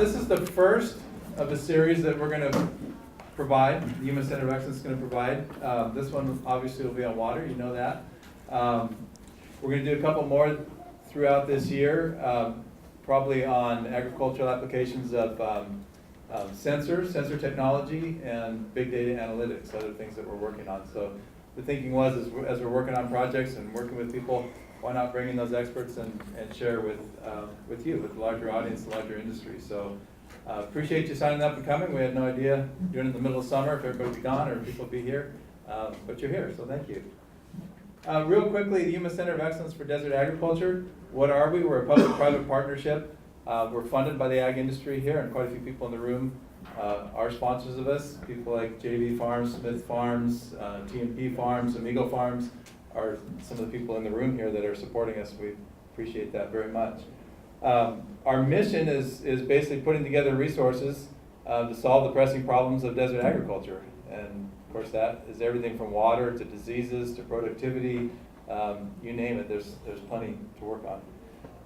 This is the first of a series that we're going to provide, the Yuma Center of Excellence is going to provide. This one obviously will be on water, you know that. We're going to do a couple more throughout this year, probably on agricultural applications of sensors, sensor technology, and big data analytics, other things that we're working on. So the thinking was, as we're working on projects and working with people, why not bring in those experts and share with you, with the larger audience, the larger industry. So appreciate you signing up and coming. We had no idea during the middle of summer if everybody would be gone or if people would be here, but you're here, so thank you. Real quickly, the Yuma Center of Excellence for Desert Agriculture. What are we? We're a public-private partnership. We're funded by the ag industry here, and quite a few people in the room are sponsors of us. People like JV Farms, Smith Farms, TMP Farms, Amigo Farms are some of the people in the room here that are supporting us. We appreciate that very much. Our mission is basically putting together resources to solve the pressing problems of desert agriculture. And of course that is everything from water to diseases to productivity, you name it, there's plenty to work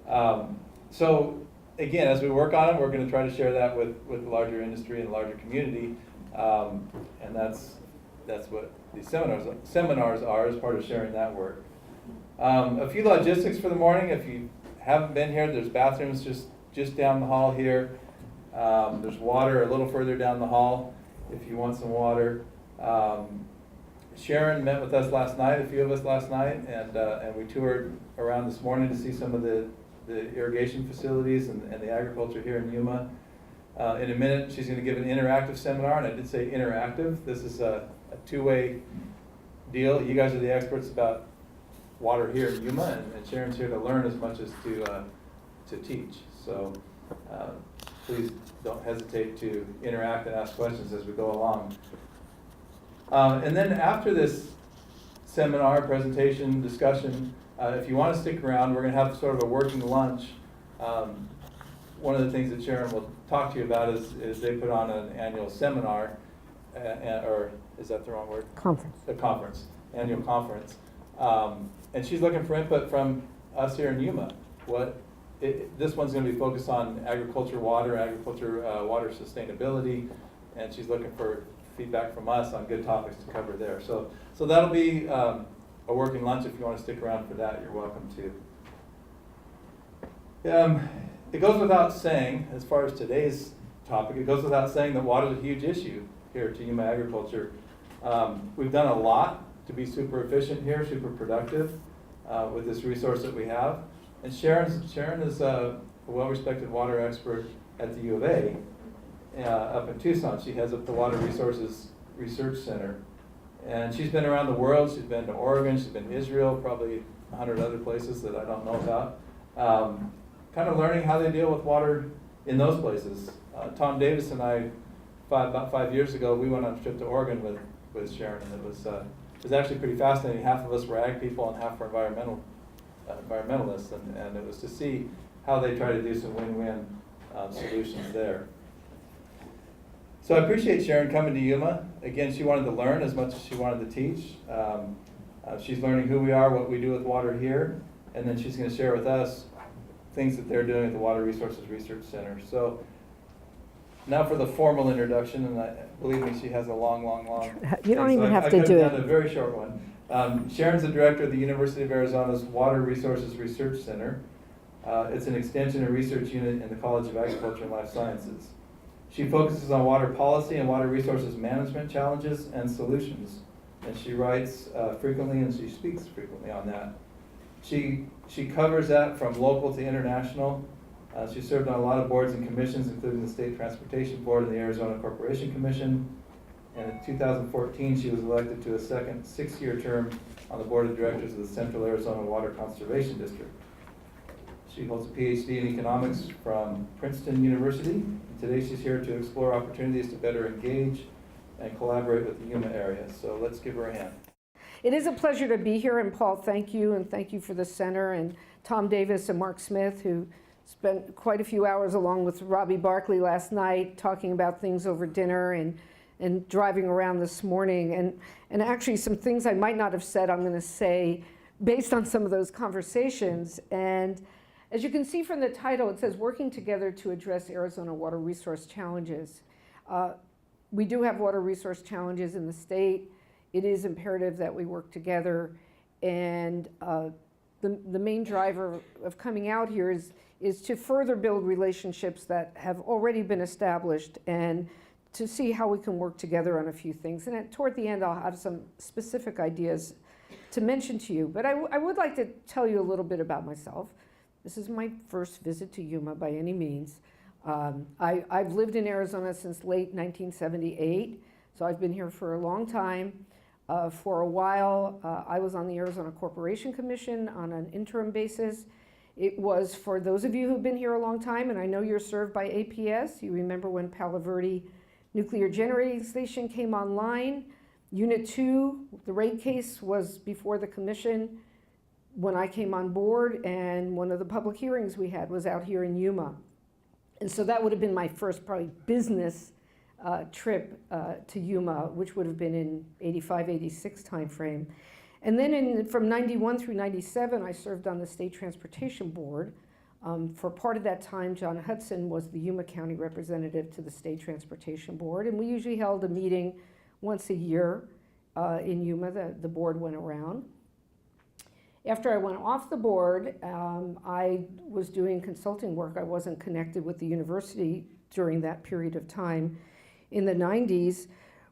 on. So again, as we work on it, we're going to try to share that with the larger industry and the larger community, and that's what these seminars are as part of sharing that work. A few logistics for the morning. If you haven't been here, there's bathrooms just down the hall here. There's water a little further down the hall if you want some water. Sharon met with us last night, a few of us last night, and we toured around this morning to see some of the irrigation facilities and the agriculture here in Yuma. In a minute, she's going to give an interactive seminar, and I did say interactive. This is a two-way deal. You guys are the experts about water here in Yuma, and Sharon's here to learn as much as to teach. So please don't hesitate to interact and ask questions as we go along. And then after this seminar, presentation, discussion, if you want to stick around, we're going to have sort of a working lunch. One of the things that Sharon will talk to you about is they put on an annual seminar, or is that the wrong word? Conference. A conference, annual conference. And she's looking for input from us here in Yuma. This one's going to be focused on agriculture water sustainability, and she's looking for feedback from us on good topics to cover there. So that'll be a working lunch. If you want to stick around for that, you're welcome to. It goes without saying, as far as today's topic, it goes without saying that water is a huge issue here at Yuma Agriculture. We've done a lot to be super efficient here, super productive with this resource that we have. And Sharon is a well-respected water expert at the U of A up in Tucson. She heads up the Water Resources Research Center. And she's been around the world. She's been to Oregon, she's been to Israel, probably 100 other places that I don't know about. Kind of learning how they deal with water in those places. Tom Davis and I, about 5 years ago, we went on a trip to Oregon with Sharon, and it was actually pretty fascinating. Half of us were ag people and half were environmentalists, and it was to see how they try to do some win-win solutions there. So I appreciate Sharon coming to Yuma. Again, she wanted to learn as much as she wanted to teach. She's learning who we are, what we do with water here, and then she's going to share with us things that they're doing at the Water Resources Research Center. So now for the formal introduction, and believe me, she has a long. You don't even have to do it. I could have done a very short one. Sharon's the director of the University of Arizona's Water Resources Research Center. It's an extension and research unit in the College of Agriculture and Life Sciences. She focuses on water policy and water resources management challenges and solutions. And she writes frequently and she speaks frequently on that. She covers that from local to international. She served on a lot of boards and commissions, including the State Transportation Board and the Arizona Corporation Commission. And in 2014, she was elected to a second 6-year term on the board of directors of the Central Arizona Water Conservation District. She holds a PhD in economics from Princeton University. Today she's here to explore opportunities to better engage and collaborate with the Yuma area. So let's give her a hand. It is a pleasure to be here, and Paul, thank you, and thank you for the center, and Tom Davis and Mark Smith, who spent quite a few hours along with Robbie Barkley last night talking about things over dinner and driving around this morning. And actually some things I might not have said, I'm going to say based on some of those conversations. And As you can see from the title, it says working together to address Arizona water resource challenges. We do have water resource challenges in the state. It is imperative that we work together, and the main driver of coming out here is to further build relationships that have already been established and to see how we can work together on a few things. And toward the end, I'll have some specific ideas to mention to you. But I would like to tell you a little bit about myself. This is my first visit to Yuma by any means. I've lived in Arizona since late 1978, so I've been here for a long time. For a while, I was on the Arizona Corporation Commission on an interim basis. It was, for those of you who've been here a long time, and I know you're served by APS, you remember when Palo Verde Nuclear Generating Station came online. Unit 2, the rate case was before the commission when I came on board, and one of the public hearings we had was out here in Yuma. And so that would have been my first probably business trip to Yuma, which would have been in 85, 86 timeframe. And then from 91 through 97, I served on the State Transportation Board. For part of that time, John Hudson was the Yuma County representative to the State Transportation Board, and we usually held a meeting once a year in Yuma. The board went around. After I went off the board, I was doing consulting work. I wasn't connected with the university during that period of time. In the 90s,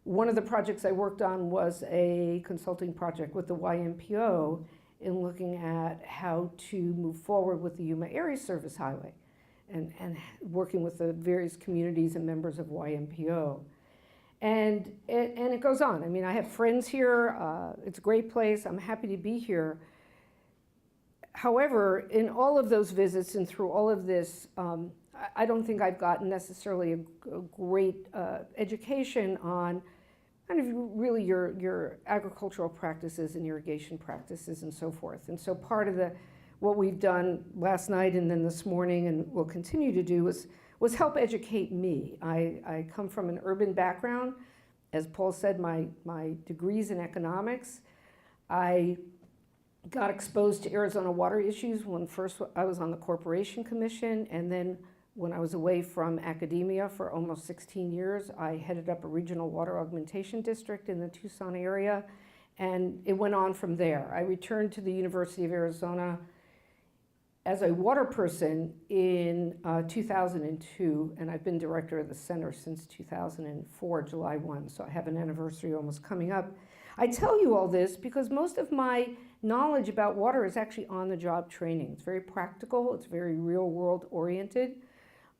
one of the projects I worked on was a consulting project with the YMPO in looking at how to move forward with the Yuma Area Service Highway and working with the various communities and members of YMPO. And it goes on. I mean, I have friends here. It's a great place. I'm happy to be here. However, in all of those visits and through all of this, I don't think I've gotten necessarily a great education on kind of really your agricultural practices and irrigation practices and so forth. And so part of what we've done last night and then this morning and will continue to do was help educate me. I come from an urban background. As Paul said, my degree's in economics. I got exposed to Arizona water issues when first I was on the Corporation Commission, and then when I was away from academia for almost 16 years, I headed up a regional water augmentation district in the Tucson area, and it went on from there. I returned to the University of Arizona as a water person in 2002, and I've been director of the center since 2004, July 1, so I have an anniversary almost coming up. I tell you all this because most of my knowledge about water is actually on-the-job training. It's very practical, it's very real-world oriented.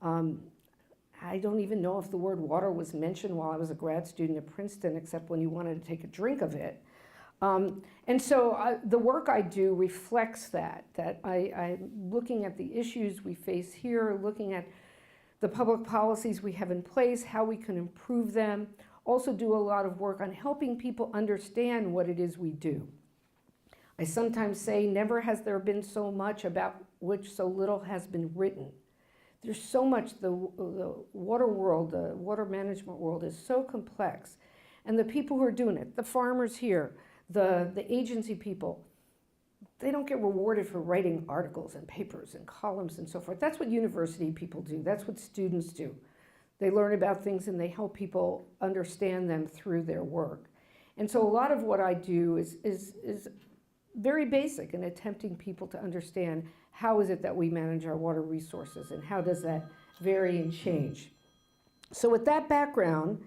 I don't even know if the word water was mentioned while I was a grad student at Princeton, except when you wanted to take a drink of it. And so the work I do reflects that I'm looking at the issues we face here, looking at the public policies we have in place, how we can improve them, also do a lot of work on helping people understand what it is we do. I sometimes say, never has there been so much about which so little has been written. There's so much, the water world, the water management world is so complex. And the people who are doing it, the farmers here, the agency people, they don't get rewarded for writing articles and papers and columns and so forth. That's what university people do. That's what students do. They learn about things and they help people understand them through their work. And so a lot of what I do is very basic in attempting people to understand how is it that we manage our water resources and how does that vary and change. So with that background,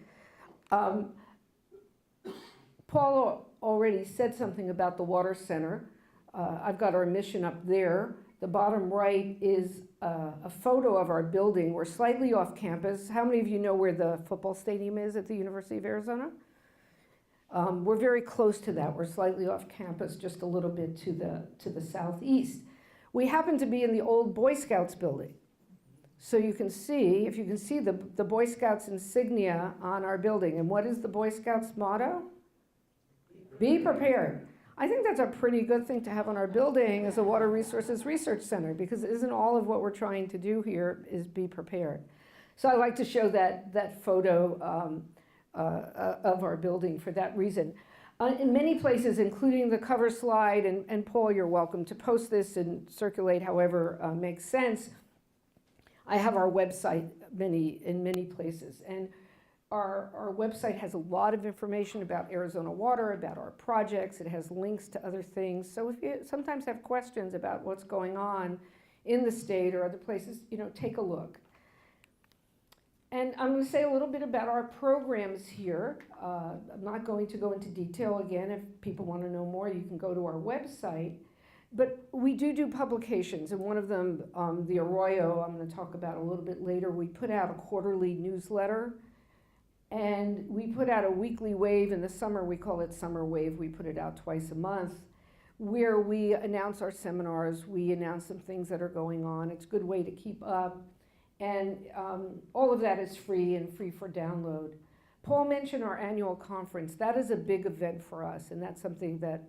Paul already said something about the Water Center. I've got our mission up there. The bottom right is a photo of our building. We're slightly off campus. How many of you know where the football stadium is at the University of Arizona? We're very close to that. We're slightly off campus, just a little bit to the southeast. We happen to be in the old Boy Scouts building. So you can see, if you can see the Boy Scouts insignia on our building. And what is the Boy Scouts motto? Be prepared. I think that's a pretty good thing to have on our building as a Water Resources Research Center, because isn't all of what we're trying to do here is be prepared. So I like to show that photo of our building for that reason. In many places, including the cover slide, and Paul, you're welcome to post this and circulate however makes sense. I have our website in many places, and our website has a lot of information about Arizona Water, about our projects. It has links to other things. So if you sometimes have questions about what's going on in the state or other places, take a look. And I'm going to say a little bit about our programs here. I'm not going to go into detail again. If people want to know more, you can go to our website. But we do publications, and one of them, the Arroyo, I'm going to talk about a little bit later. We put out a quarterly newsletter, and we put out a weekly wave. In the summer, we call it Summer Wave. We put it out twice a month, where we announce our seminars. We announce some things that are going on. It's a good way to keep up. And all of that is free and free for download. Paul mentioned our annual conference. That is a big event for us, and that's something that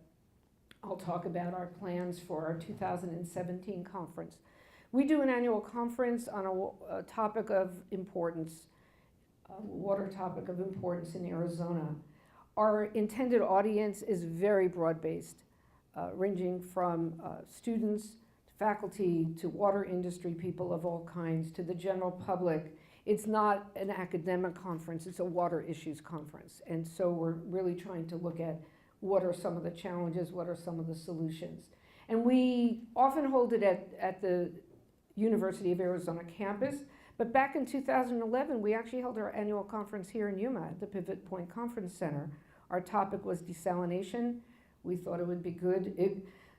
I'll talk about, our plans for our 2017 conference. We do an annual conference on a topic of importance, a water topic of importance in Arizona. Our intended audience is very broad-based, ranging from students, faculty, to water industry people of all kinds, to the general public. It's not an academic conference, it's a water issues conference. And so we're really trying to look at what are some of the challenges, what are some of the solutions. And we often hold it at the University of Arizona campus, but back in 2011, we actually held our annual conference here in Yuma at the Pivot Point Conference Center. Our topic was desalination. We thought it would be good.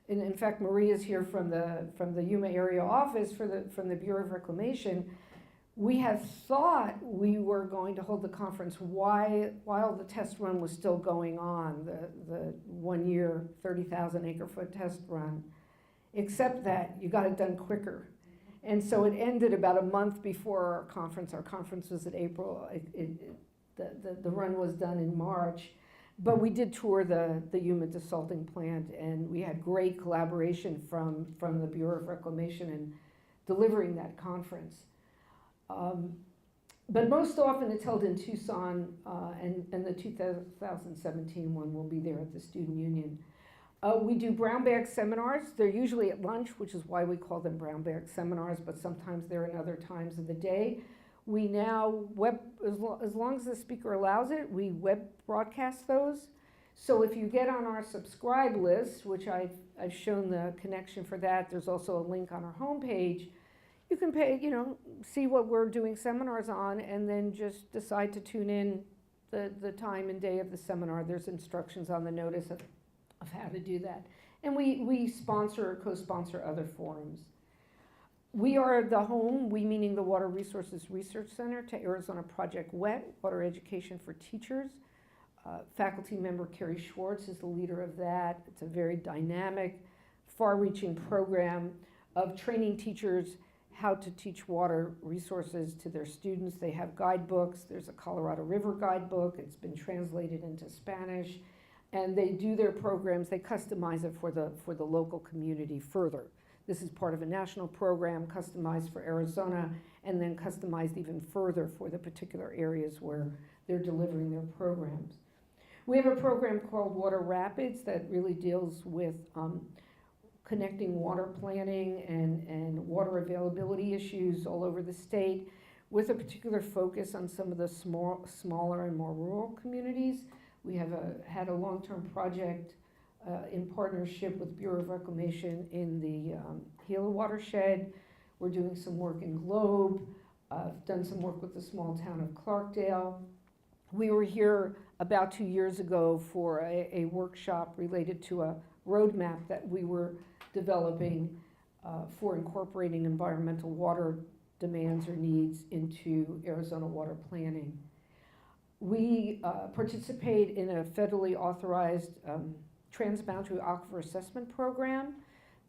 And in fact, Maria's here from the Yuma area office from the Bureau of Reclamation. We had thought we were going to hold the conference while the test run was still going on, the 1 year, 30,000 acre foot test run, except that you got it done quicker. And so it ended about a month before our conference. Our conference was in April. The run was done in March. But we did tour the Yuma desalting plant, and we had great collaboration from the Bureau of Reclamation in delivering that conference. But most often it's held in Tucson, and the 2017 one will be there at the Student Union. We do brown bag seminars. They're usually at lunch, which is why we call them brown bag seminars, but sometimes they're in other times of the day. We now as long as the speaker allows it, we web broadcast those. So if you get on our subscribe list, which I've shown the connection for that, there's also a link on our homepage. You can see what we're doing seminars on, and then just decide to tune in the time and day of the seminar. There's instructions on the notice of how to do that. And we sponsor or co-sponsor other forums. We are the home, we meaning the Water Resources Research Center, to Arizona Project WET, Water Education for Teachers. Faculty member Carrie Schwartz is the leader of that. It's a very dynamic, far-reaching program of training teachers how to teach water resources to their students. They have guidebooks. There's a Colorado River guidebook. It's been translated into Spanish. And they do their programs, they customize it for the local community further. This is part of a national program customized for Arizona, and then customized even further for the particular areas where they're delivering their programs. We have a program called Water Rapids that really deals with connecting water planning and water availability issues all over the state, with a particular focus on some of the smaller and more rural communities. We have had a long-term project in partnership with Bureau of Reclamation in the Gila watershed. We're doing some work in Globe. Done some work with the small town of Clarkdale. We were here about 2 years ago for a workshop related to a roadmap that we were developing for incorporating environmental water demands or needs into Arizona water planning. We participate in a federally authorized transboundary aquifer assessment program.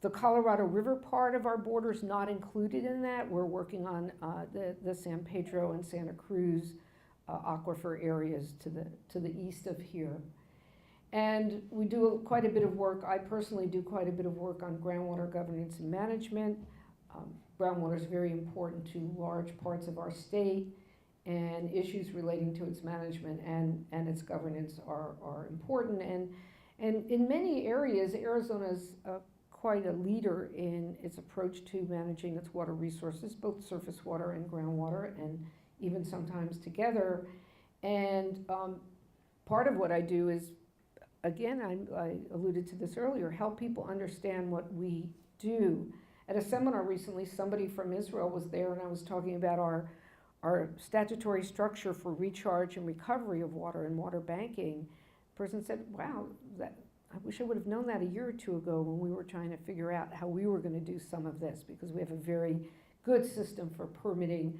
The Colorado River part of our border is not included in that. We're working on the San Pedro and Santa Cruz aquifer areas to the east of here. And we do quite a bit of work. I personally do quite a bit of work on groundwater governance and management. Groundwater is very important to large parts of our state, and issues relating to its management and its governance are important. And in many areas, Arizona's quite a leader in its approach to managing its water resources, both surface water and groundwater, and even sometimes together. And part of what I do is, again, I alluded to this earlier, help people understand what we do. At a seminar recently, somebody from Israel was there, and I was talking about our statutory structure for recharge and recovery of water and water banking. The person said, wow, I wish I would have known that a year or two ago when we were trying to figure out how we were going to do some of this, because we have a very good system for permitting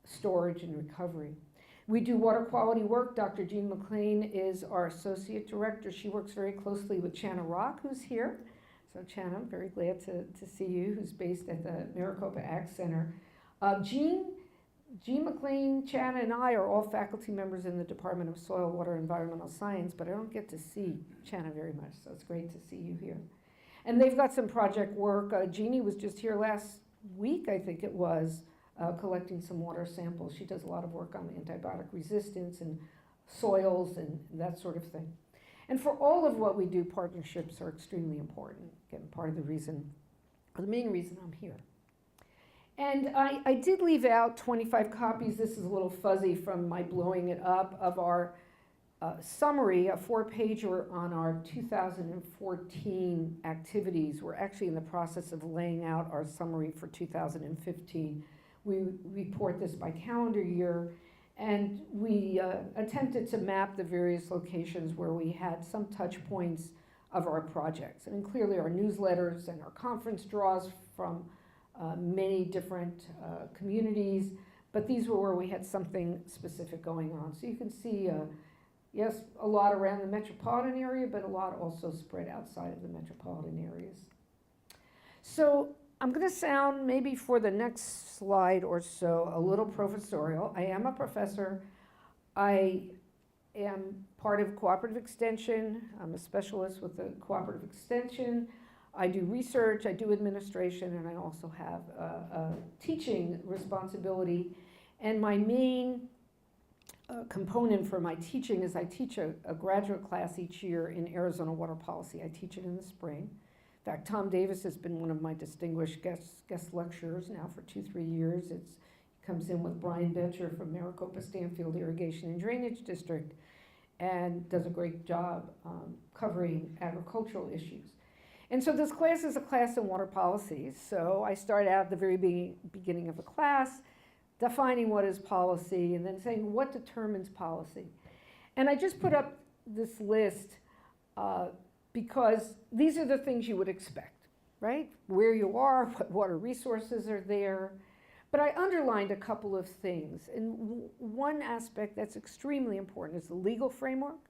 storage and recovery. We do water quality work. Dr. Jean McLean is our associate director. She works very closely with Channa Rock, who's here. So Channa, I'm very glad to see you, who's based at the Maricopa Ag Center. Jean McLean, Channa, and I are all faculty members in the Department of Soil, Water, and Environmental Science, but I don't get to see Channa very much, so it's great to see you here. And they've got some project work. Jeannie was just here last week, I think it was, collecting some water samples. She does a lot of work on antibiotic resistance and soils and that sort of thing. And for all of what we do, partnerships are extremely important. Again, part of the reason, or the main reason I'm here. And I did leave out 25 copies. This is a little fuzzy from my blowing it up of our summary, a 4-pager on our 2014 activities. We're actually in the process of laying out our summary for 2015. We report this by calendar year, and we attempted to map the various locations where we had some touch points of our projects. I mean, clearly our newsletters and our conference draws from many different communities, but these were where we had something specific going on. So you can see, yes, a lot around the metropolitan area, but a lot also spread outside of the metropolitan areas. So I'm going to sound, maybe for the next slide or so, a little professorial. I am a professor. I am part of Cooperative Extension. I'm a specialist with the Cooperative Extension. I do research, I do administration, and I also have a teaching responsibility. And my main component for my teaching is I teach a graduate class each year in Arizona water policy. I teach it in the spring. In fact, Tom Davis has been one of my distinguished guest lecturers now for 2-3 years. It comes in with Brian Bencher from Maricopa Stanfield Irrigation and Drainage District and does a great job covering agricultural issues. And so this class is a class in water policies. So I start out at the very beginning of the class, defining what is policy, and then saying what determines policy. And I just put up this list because these are the things you would expect, right? Where you are, what water resources are there. But I underlined a couple of things. And one aspect that's extremely important is the legal framework.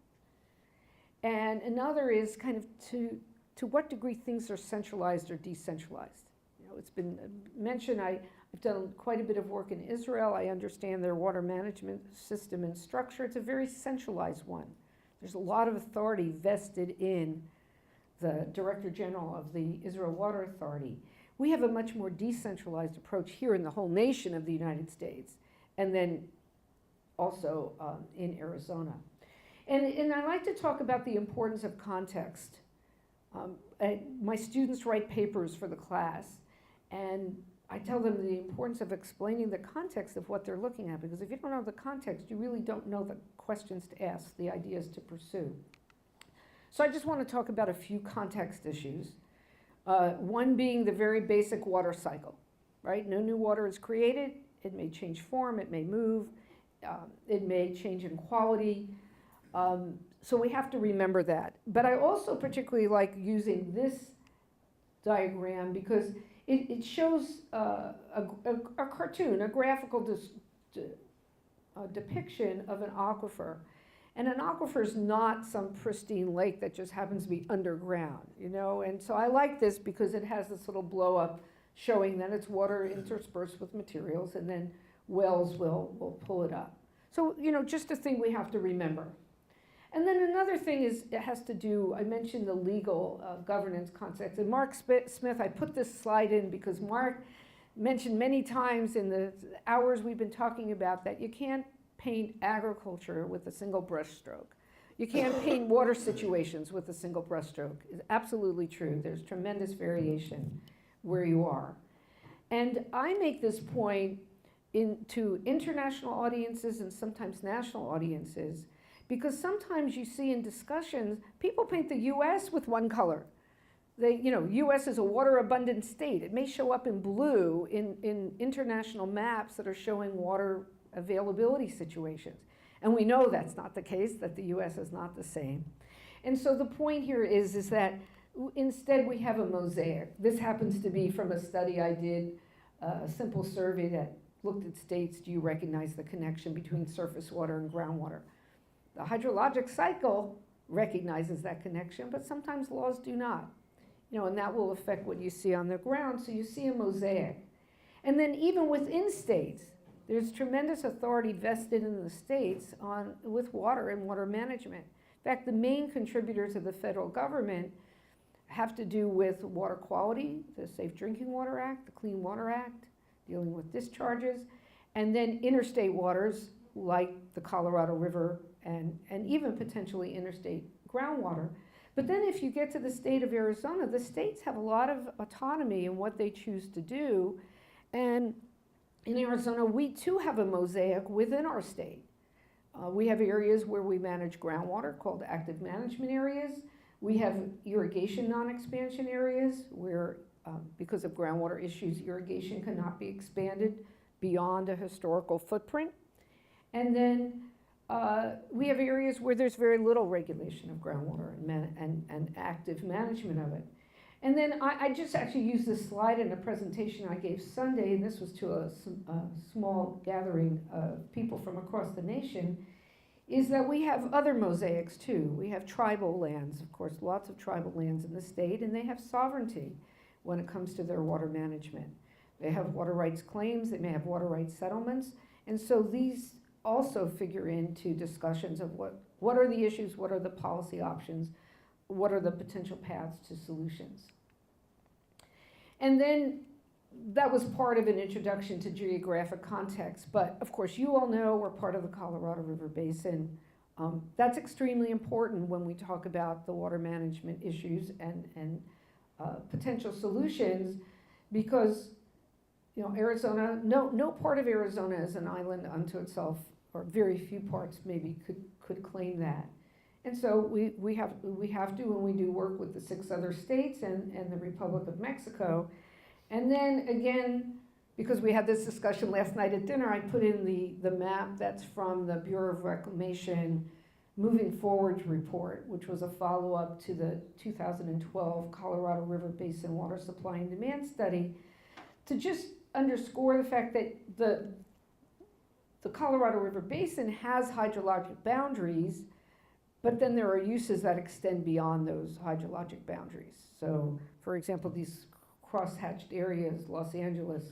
And another is kind of to what degree things are centralized or decentralized. You know, it's been mentioned, I've done quite a bit of work in Israel. I understand their water management system and structure. It's a very centralized one. There's a lot of authority vested in the Director General of the Israel Water Authority. We have a much more decentralized approach here in the whole nation of the United States, and then also in Arizona. And I like to talk about the importance of context. My students write papers for the class, and I tell them the importance of explaining the context of what they're looking at, because if you don't know the context, you really don't know the questions to ask, the ideas to pursue. So I just want to talk about a few context issues. One being the very basic water cycle, right? No new water is created. It may change form, it may move, it may change in quality. So we have to remember that. But I also particularly like using this diagram because it shows a cartoon, a graphical depiction of an aquifer. And an aquifer is not some pristine lake that just happens to be underground, you know? And so I like this because it has this little blow up showing that it's water interspersed with materials, and then wells will pull it up. So, you know, just a thing we have to remember. And then another thing is, it has to do, I mentioned the legal governance context. And Mark Smith, I put this slide in because Mark mentioned many times in the hours we've been talking about that you can't paint agriculture with a single brushstroke. You can't paint water situations with a single brushstroke. It's absolutely true. There's tremendous variation where you are. And I make this point to international audiences and sometimes national audiences, because sometimes you see in discussions, people paint the US with one color. US is a water abundant state. It may show up in blue in international maps that are showing water availability situations. And we know that's not the case, that the US is not the same. And so the point here is that instead we have a mosaic. This happens to be from a study I did, a simple survey that looked at states, do you recognize the connection between surface water and groundwater? The hydrologic cycle recognizes that connection, but sometimes laws do not. And that will affect what you see on the ground, so you see a mosaic. And then even within states, there's tremendous authority vested in the states with water and water management. In fact, the main contributors of the federal government have to do with water quality, the Safe Drinking Water Act, the Clean Water Act, dealing with discharges, and then interstate waters like the Colorado River and even potentially interstate groundwater. But then if you get to the state of Arizona, the states have a lot of autonomy in what they choose to do. And in Arizona, we too have a mosaic within our state. We have areas where we manage groundwater called active management areas. We have irrigation non-expansion areas where, because of groundwater issues, irrigation cannot be expanded beyond a historical footprint. And then we have areas where there's very little regulation of groundwater and active management of it. And then I just actually used this slide in a presentation I gave Sunday, and this was to a small gathering of people from across the nation, is that we have other mosaics too. We have tribal lands, of course, lots of tribal lands in the state, and they have sovereignty when it comes to their water management. They have water rights claims, they may have water rights settlements, and so these also figure into discussions of what are the issues, what are the policy options, what are the potential paths to solutions. And then that was part of an introduction to geographic context, but of course you all know we're part of the Colorado River Basin. That's extremely important when we talk about the water management issues and potential solutions, because Arizona, no part of Arizona is an island unto itself, or very few parts maybe could claim that. And so we have to, and we do work with the 6 other states and the Republic of Mexico. And then again, because we had this discussion last night at dinner, I put in the map that's from the Bureau of Reclamation Moving Forward report, which was a follow-up to the 2012 Colorado River Basin Water Supply and Demand Study, to just underscore the fact that the Colorado River Basin has hydrologic boundaries, but then there are uses that extend beyond those hydrologic boundaries. So, for example, these crosshatched areas, Los Angeles,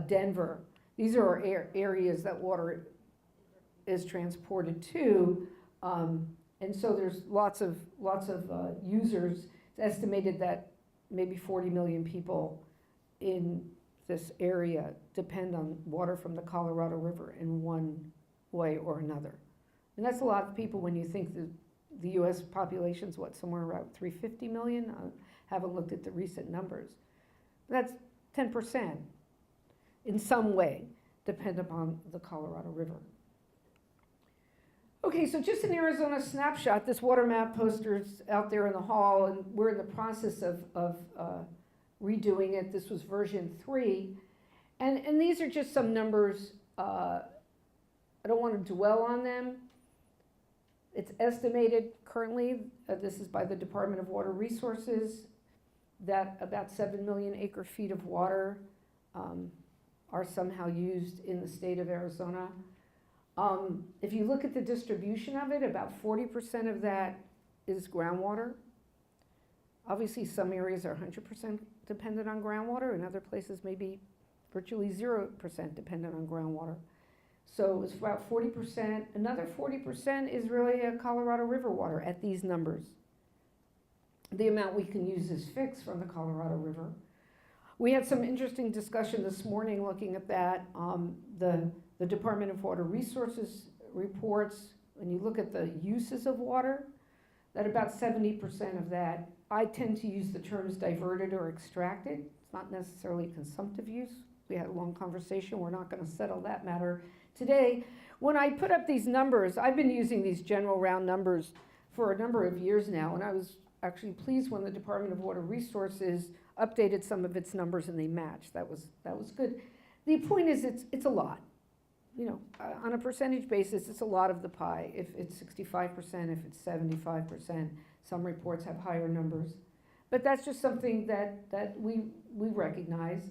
Denver, these are areas that water is transported to, and so there's lots of users. It's estimated that maybe 40 million people in this area depend on water from the Colorado River in one way or another. And that's a lot of people when you think the US population's somewhere around 350 million? I haven't looked at the recent numbers. That's 10% in some way depend upon the Colorado River. Okay, so just an Arizona snapshot. This water map poster's out there in the hall, and we're in the process of redoing it. This was version 3. And these are just some numbers. I don't want to dwell on them. It's estimated currently, this is by the Department of Water Resources, that about 7 million acre feet of water are somehow used in the state of Arizona. If you look at the distribution of it, about 40% of that is groundwater. Obviously, some areas are 100% dependent on groundwater, and other places maybe virtually 0% dependent on groundwater. So it's about 40%. Another 40% is really Colorado River water at these numbers. The amount we can use is fixed from the Colorado River. We had some interesting discussion this morning looking at that. The Department of Water Resources reports, when you look at the uses of water, that about 70% of that, I tend to use the terms diverted or extracted. It's not necessarily consumptive use. We had a long conversation. We're not going to settle that matter today. When I put up these numbers, I've been using these general round numbers for a number of years now, and I was actually pleased when the Department of Water Resources updated some of its numbers and they matched. That was good. The point is it's a lot. You know, on a percentage basis, it's a lot of the pie. If it's 65%, if it's 75%, some reports have higher numbers. But that's just something that we recognize.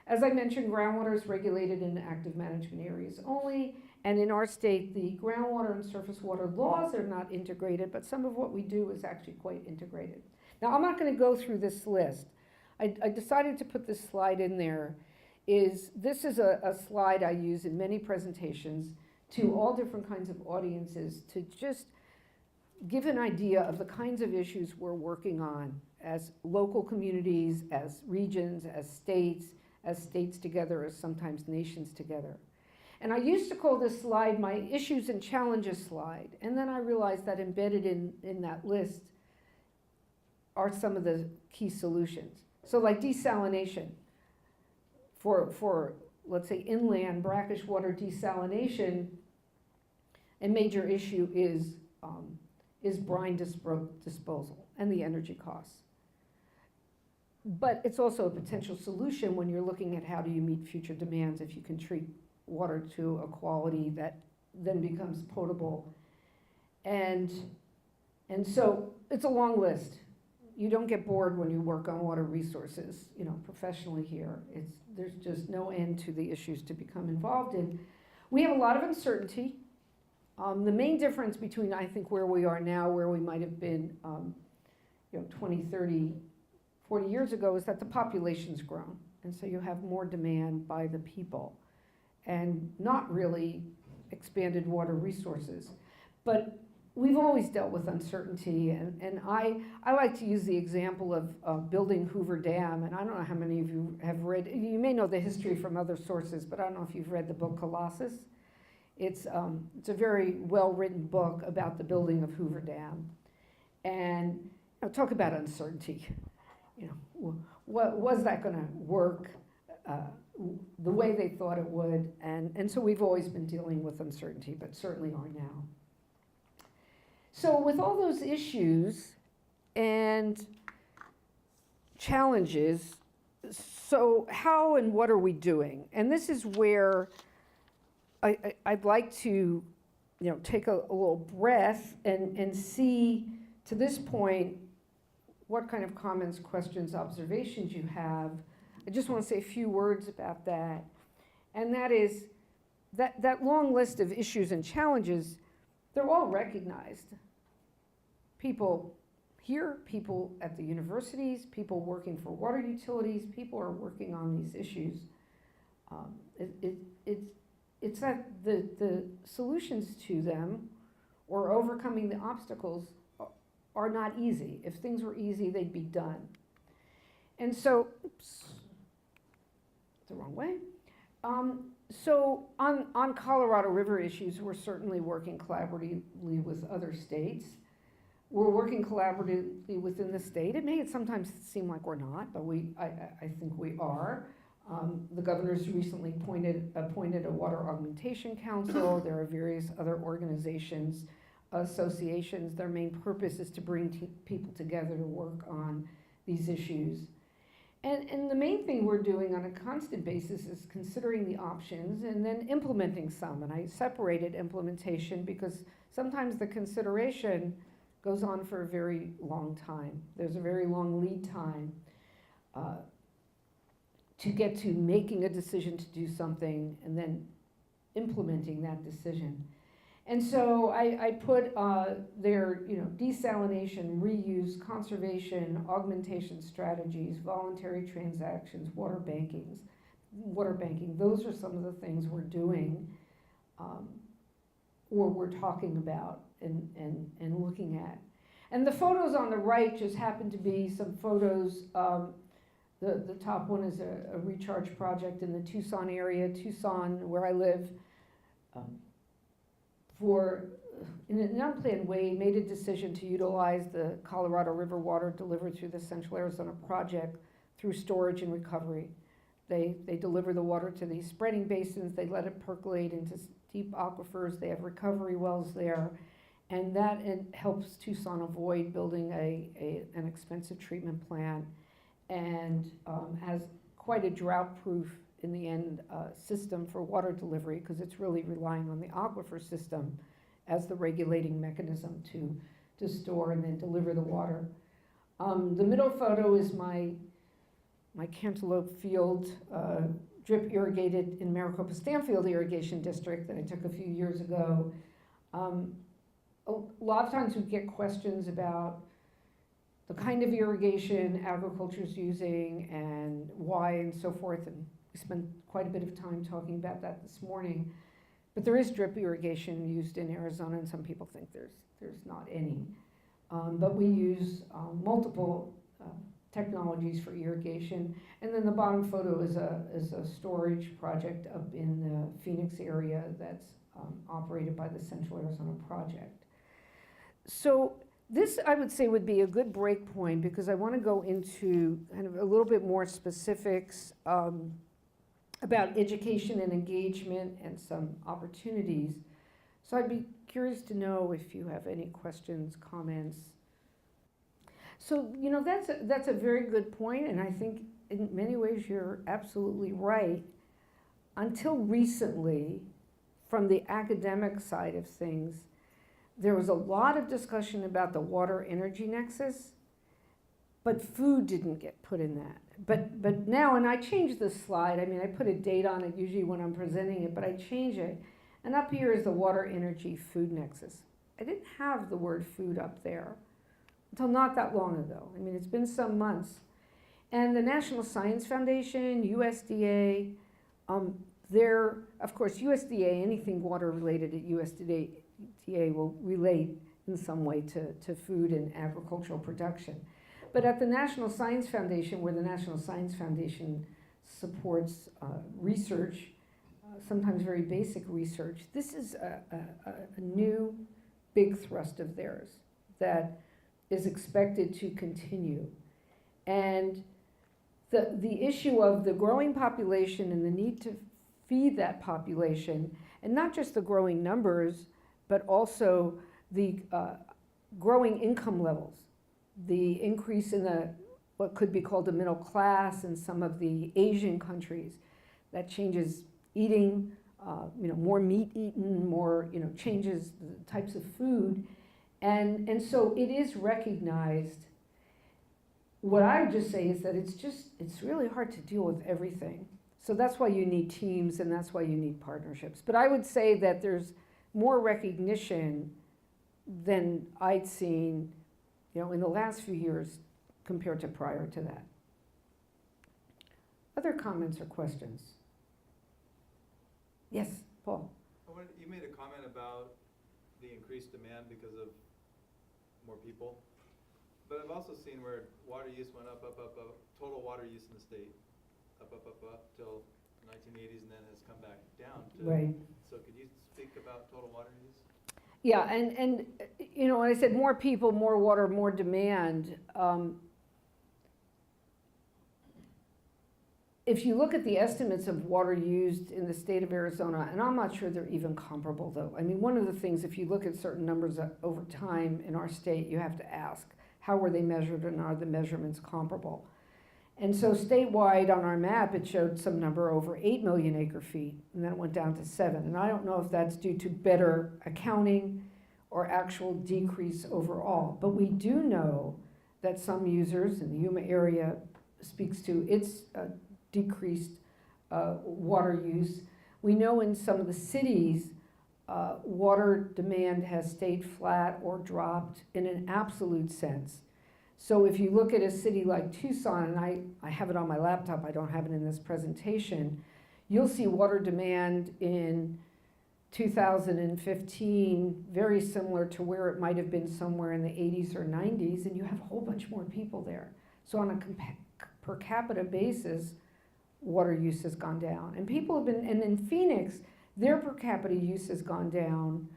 As I mentioned, groundwater is regulated in active management areas only, and in our state, the groundwater and surface water laws are not integrated, but some of what we do is actually quite integrated. Now, I'm not going to go through this list. I decided to put this slide in there. This is a slide I use in many presentations to all different kinds of audiences to just give an idea of the kinds of issues we're working on as local communities, as regions, as states together, as sometimes nations together. And I used to call this slide my issues and challenges slide, and then I realized that embedded in that list are some of the key solutions. So like desalination. For let's say inland brackish water desalination, a major issue is brine disposal and the energy costs. But it's also a potential solution when you're looking at how do you meet future demands if you can treat water to a quality that then becomes potable. And so it's a long list. You don't get bored when you work on water resources, you know, professionally here. There's just no end to the issues to become involved in. We have a lot of uncertainty. The main difference between, I think, where we are now, where we might have been, 20, 30, 40 years ago, is that the population's grown. And so you have more demand by the people and not really expanded water resources. But we've always dealt with uncertainty, and I like to use the example of building Hoover Dam, and I don't know how many of you have read, you may know the history from other sources, but I don't know if you've read the book Colossus. It's a very well-written book about the building of Hoover Dam, and talk about uncertainty. What was that going to work the way they thought it would, and so we've always been dealing with uncertainty, but certainly are now. So with all those issues and challenges, so how and what are we doing? And this is where I'd like to, take a little breath and see, to this point, what kind of comments, questions, observations you have. I just want to say a few words about that. And that is that long list of issues and challenges, they're all recognized. People here, people at the universities, people working for water utilities, people are working on these issues. It's that the solutions to them, or overcoming the obstacles, are not easy. If things were easy, they'd be done. And so, oops, the wrong way. So on Colorado River issues, we're certainly working collaboratively with other states. We're working collaboratively within the state. It may sometimes seem like we're not, but I think we are. The governor's recently appointed a water augmentation council. There are various other organizations, associations. Their main purpose is to bring people together to work on these issues. And the main thing we're doing on a constant basis is considering the options and then implementing some. And I separated implementation because sometimes the consideration goes on for a very long time. There's a very long lead time to get to making a decision to do something and then implementing that decision. And so I put there, desalination, reuse, conservation, augmentation strategies, voluntary transactions, water banking. Those are some of the things we're doing or we're talking about and looking at. And the photos on the right just happen to be some photos The top one is a recharge project in the Tucson area, Tucson, where I live, in an unplanned way, made a decision to utilize the Colorado River water delivered through the Central Arizona project through storage and recovery. They deliver the water to these spreading basins, they let it percolate into deep aquifers, they have recovery wells there, and that helps Tucson avoid building an expensive treatment plant, and has quite a drought-proof, in the end, system for water delivery, because it's really relying on the aquifer system as the regulating mechanism to store and then deliver the water. The middle photo is my Cantaloupe Field, drip irrigated in Maricopa Stanfield Irrigation District that I took a few years ago. A lot of times we get questions about the kind of irrigation agriculture is using and why and so forth, and we spent quite a bit of time talking about that this morning. But there is drip irrigation used in Arizona, and some people think there's not any. But we use multiple technologies for irrigation. And then the bottom photo is a storage project up in the Phoenix area that's operated by the Central Arizona Project. So this, I would say, would be a good break point, because I want to go into kind of a little bit more specifics about education and engagement and some opportunities. So I'd be curious to know if you have any questions, comments. So, you know, that's a very good point, and I think in many ways you're absolutely right. Until recently, from the academic side of things, there was a lot of discussion about the water-energy nexus, but food didn't get put in that. But now, and I changed this slide, I mean, I put a date on it usually when I'm presenting it, but I change it. And up here is the water-energy-food nexus. I didn't have the word food up there until not that long ago. I mean, it's been some months. And the National Science Foundation, USDA, of course, USDA, anything water-related at USDA will relate in some way to food and agricultural production. But at the National Science Foundation, where the National Science Foundation supports research, sometimes very basic research, this is a new big thrust of theirs that is expected to continue. And the issue of the growing population and the need to feed that population, and not just the growing numbers, but also the growing income levels, the increase in what could be called the middle class in some of the Asian countries, that changes eating, more meat eaten, more, changes the types of food. And so it is recognized. What I would just say is that it's really hard to deal with everything. So that's why you need teams, and that's why you need partnerships. But I would say that there's more recognition than I'd seen, in the last few years compared to prior to that. Other comments or questions? Yes, Paul. You made a comment about the increased demand because of more people, but I've also seen where water use went up, total water use in the state, up till 1980s, and then has come back down. Right. So could you speak about total water use? Yeah, and when I said more people, more water, more demand, if you look at the estimates of water used in the state of Arizona, and I'm not sure they're even comparable though. I mean, one of the things, if you look at certain numbers over time in our state, you have to ask, how were they measured, and are the measurements comparable? And so statewide on our map, it showed some number over 8 million acre feet, and then it went down to 7. And I don't know if that's due to better accounting or actual decrease overall. But we do know that some users in the Yuma area speaks to its decreased water use. We know in some of the cities, water demand has stayed flat or dropped in an absolute sense. So if you look at a city like Tucson, and I have it on my laptop, I don't have it in this presentation, you'll see water demand in 2015 very similar to where it might have been somewhere in the 80s or 90s, and you have a whole bunch more people there. So on a per capita basis, water use has gone down. And people have been, and in Phoenix, their per capita use has gone down,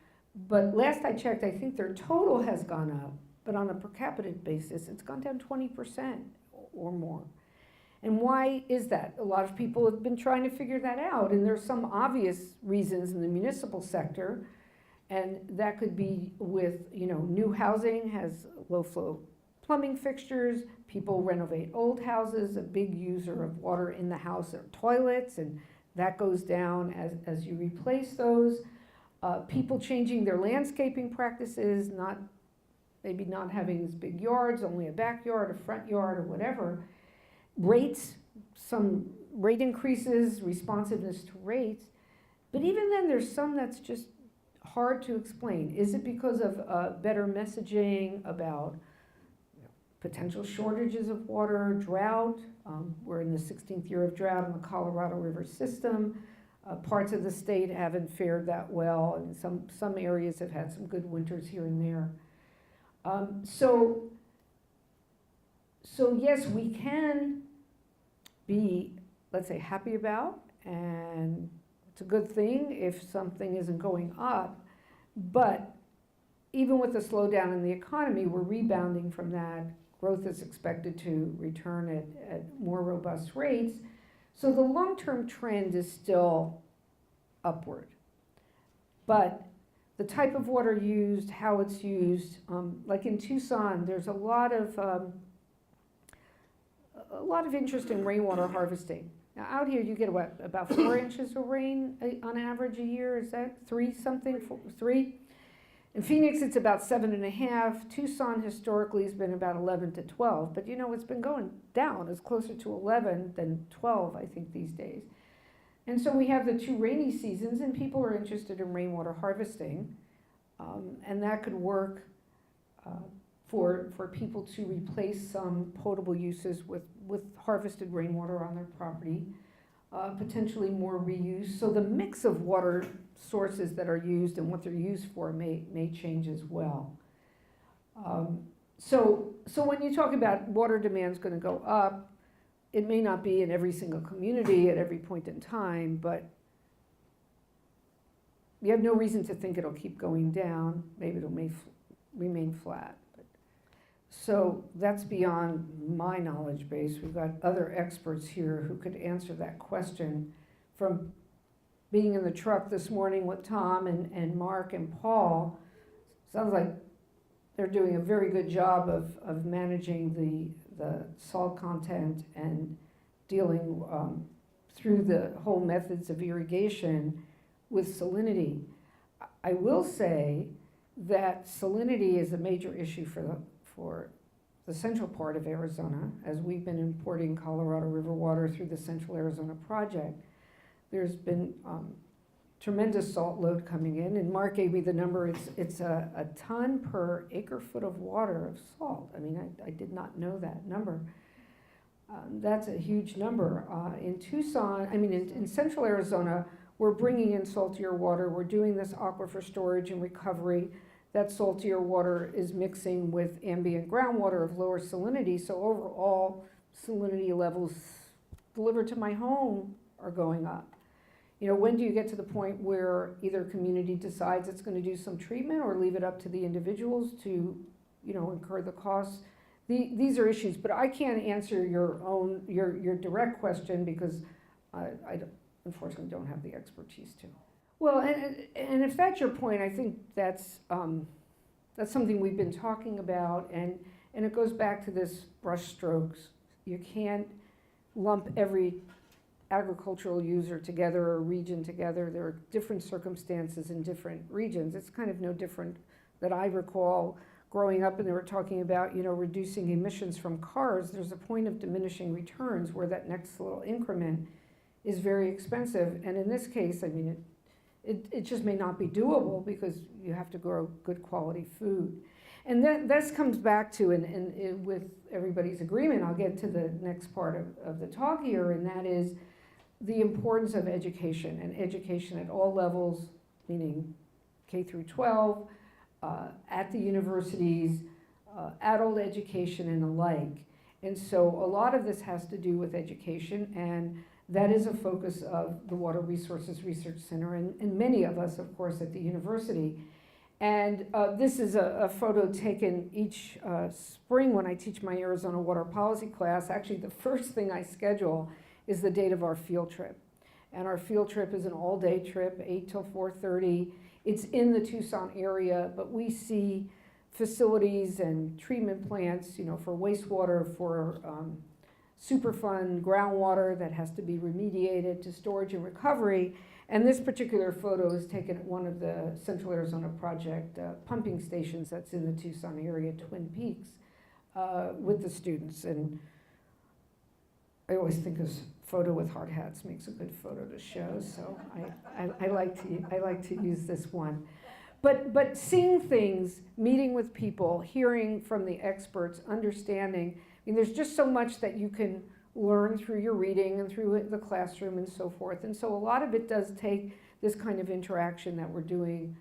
but last I checked, I think their total has gone up, but on a per capita basis, it's gone down 20% or more. And why is that? A lot of people have been trying to figure that out, and there's some obvious reasons in the municipal sector, and that could be with, new housing has low flow plumbing fixtures, people renovate old houses, a big user of water in the house are toilets, and that goes down as you replace those. People changing their landscaping practices, maybe not having these big yards, only a backyard, a front yard, or whatever. Rates, some rate increases, responsiveness to rates, but even then there's some that's just hard to explain. Is it because of better messaging about potential shortages of water, drought? We're in the 16th year of drought in the Colorado River system. Parts of the state haven't fared that well, and some areas have had some good winters here and there. So yes, we can be, let's say, happy about, and it's a good thing if something isn't going up, but even with the slowdown in the economy, we're rebounding from that. Growth is expected to return at more robust rates. So the long-term trend is still upward. But the type of water used, how it's used, like in Tucson, there's a lot of interest in rainwater harvesting. Now out here you get what, about 4 inches of rain on average a year? Is that 3 something? 3? In Phoenix it's about 7.5. Tucson historically has been about 11 to 12, but it's been going down. It's closer to 11 than 12, I think, these days. And so we have the 2 rainy seasons, and people are interested in rainwater harvesting, and that could work for people to replace some potable uses with harvested rainwater on their property, potentially more reuse. So the mix of water sources that are used and what they're used for may change as well. So when you talk about water demand is going to go up, it may not be in every single community at every point in time, but you have no reason to think it'll keep going down. Maybe may remain flat. So that's beyond my knowledge base. We've got other experts here who could answer that question. From being in the truck this morning with Tom and Mark and Paul, sounds like they're doing a very good job of managing the salt content and dealing through the whole methods of irrigation with salinity. I will say that salinity is a major issue for the central part of Arizona, as we've been importing Colorado River water through the Central Arizona Project. There's been tremendous salt load coming in, and Mark gave me the number. It's a ton per acre foot of water of salt. I mean, I did not know that number. That's a huge number. In Tucson, in Central Arizona, we're bringing in saltier water. We're doing this aquifer storage and recovery. That saltier water is mixing with ambient groundwater of lower salinity, so overall salinity levels delivered to my home are going up. When do you get to the point where either community decides it's going to do some treatment or leave it up to the individuals to, incur the costs? These are issues, but I can't answer your direct question because I unfortunately don't have the expertise to. Well, and if that's your point, I think that's something we've been talking about, and it goes back to this brush strokes. You can't lump every agricultural user together or region together. There are different circumstances in different regions. It's kind of no different that I recall growing up and they were talking about, reducing emissions from cars. There's a point of diminishing returns where that next little increment is very expensive. And in this case, it just may not be doable because you have to grow good quality food. And this comes back to, and with everybody's agreement, I'll get to the next part of the talk here, and that is the importance of education, and education at all levels, meaning K through 12, at the universities, adult education and the like. And so a lot of this has to do with education, and that is a focus of the Water Resources Research Center and many of us, of course, at the university. And this is a photo taken each spring when I teach my Arizona water policy class. Actually, the first thing I schedule is the date of our field trip. And our field trip is an all-day trip, 8 till 4:30. It's in the Tucson area, but we see facilities and treatment plants, you know, for wastewater, for Superfund groundwater that has to be remediated, to storage and recovery. And this particular photo is taken at one of the Central Arizona Project pumping stations that's in the Tucson area, Twin Peaks, with the students. And I always think a photo with hard hats makes a good photo to show, so I like to use this one. But seeing things, meeting with people, hearing from the experts, understanding, I mean, there's just so much that you can learn through your reading and through the classroom and so forth. And so a lot of it does take this kind of interaction that we're doing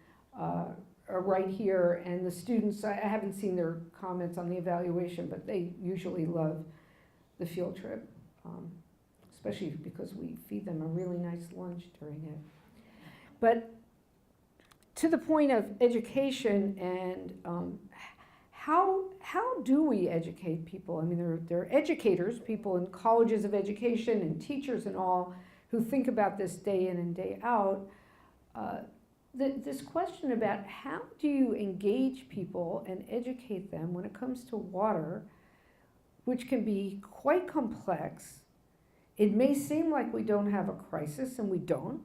right here. And the students, I haven't seen their comments on the evaluation, but they usually love the field trip, especially because we feed them a really nice lunch during it. But to the point of education and how do we educate people? I mean, there are educators, people in colleges of education and teachers and all, who think about this day in and day out. This question about how do you engage people and educate them when it comes to water, which can be quite complex. It may seem like we don't have a crisis, and we don't.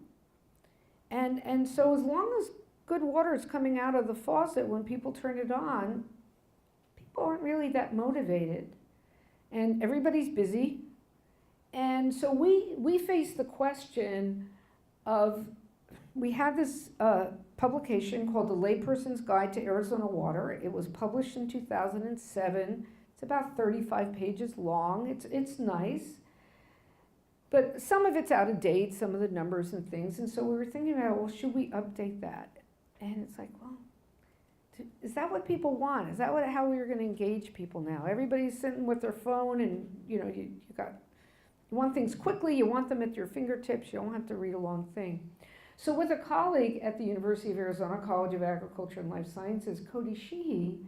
And so as long as good water is coming out of the faucet when people turn it on, people aren't really that motivated. And everybody's busy. And so we face the question of, we had this publication called The Layperson's Guide to Arizona Water. It was published in 2007. It's about 35 pages long. It's nice. But some of it's out of date, some of the numbers and things. And so we were thinking about, well, should we update that? And it's like, well, is that what people want? Is that how we're going to engage people now? Everybody's sitting with their phone, and you know, you want things quickly, you want them at your fingertips, you don't have to read a long thing. So with a colleague at the University of Arizona College of Agriculture and Life Sciences, Cody Sheehy,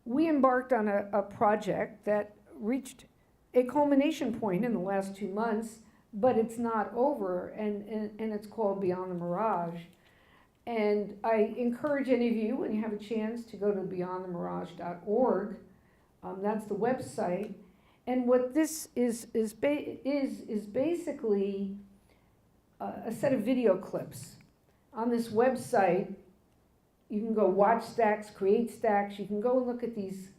we embarked on a project that reached a culmination point in the last 2 months, but it's not over, and it's called Beyond the Mirage. And I encourage any of you, when you have a chance, to go to beyondthemirage.org. That's the website. And what this is basically a set of video clips. On this website, you can go watch stacks, create stacks. You can go and look at these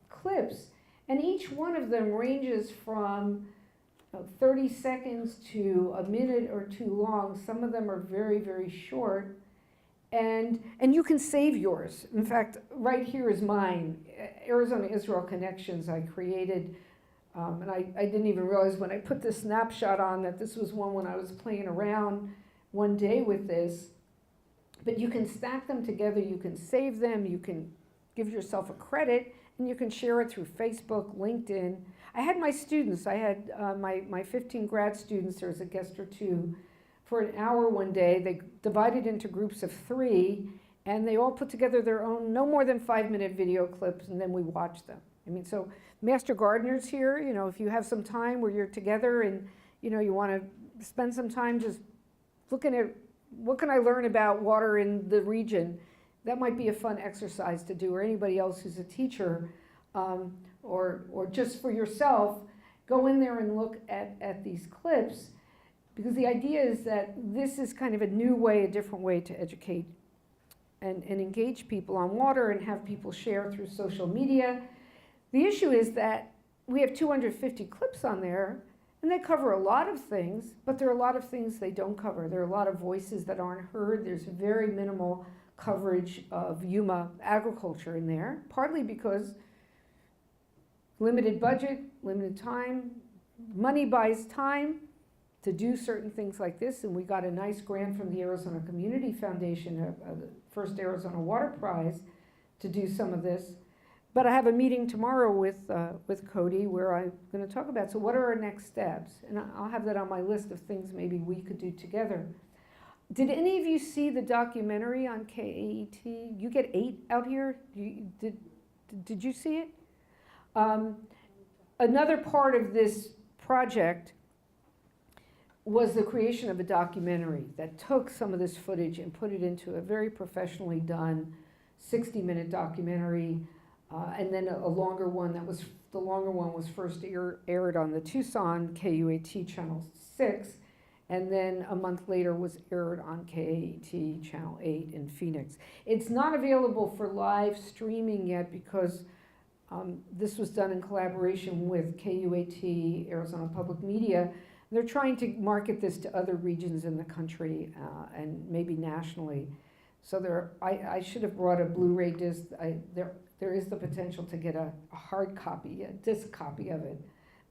clips. And each one of them ranges from 30 seconds to a minute or two long. Some of them are very, very short. And you can save yours. In fact, right here is mine, Arizona-Israel Connections. I created, and I didn't even realize when I put the snapshot on that this was one when I was playing around one day with this. But you can stack them together, you can save them, you can give yourself a credit, and you can share it through Facebook, LinkedIn. I had my students, I had my 15 grad students, there was a guest or two, for an hour one day. They divided into groups of 3, and they all put together their own no more than 5-minute video clips, and then we watched them. I mean, so master gardeners here, you know, if you have some time where you're together and, you know, you want to spend some time just looking at what can I learn about water in the region, that might be a fun exercise to do, or anybody else who's a teacher, or just for yourself, go in there and look at these clips, because the idea is that this is kind of a new way, a different way to educate and engage people on water and have people share through social media. The issue is that we have 250 clips on there, and they cover a lot of things, but there are a lot of things they don't cover. There are a lot of voices that aren't heard. There's very minimal coverage of Yuma agriculture in there, partly because limited budget, limited time. Money buys time to do certain things like this, and we got a nice grant from the Arizona Community Foundation, the first Arizona Water Prize, to do some of this. But I have a meeting tomorrow with Cody where I'm going to talk about, so what are our next steps? And I'll have that on my list of things maybe we could do together. Did any of you see the documentary on KAET? You get 8 out here? Did you see it? Another part of this project was the creation of a documentary that took some of this footage and put it into a very professionally done 60-minute documentary. And then a longer one the longer one was first aired on the Tucson KUAT Channel 6, and then a month later was aired on KAET Channel 8 in Phoenix. It's not available for live streaming yet because this was done in collaboration with KUAT, Arizona Public Media. They're trying to market this to other regions in the country and maybe nationally. So I should have brought a Blu-ray disc. There is the potential to get a hard copy, a disc copy of it,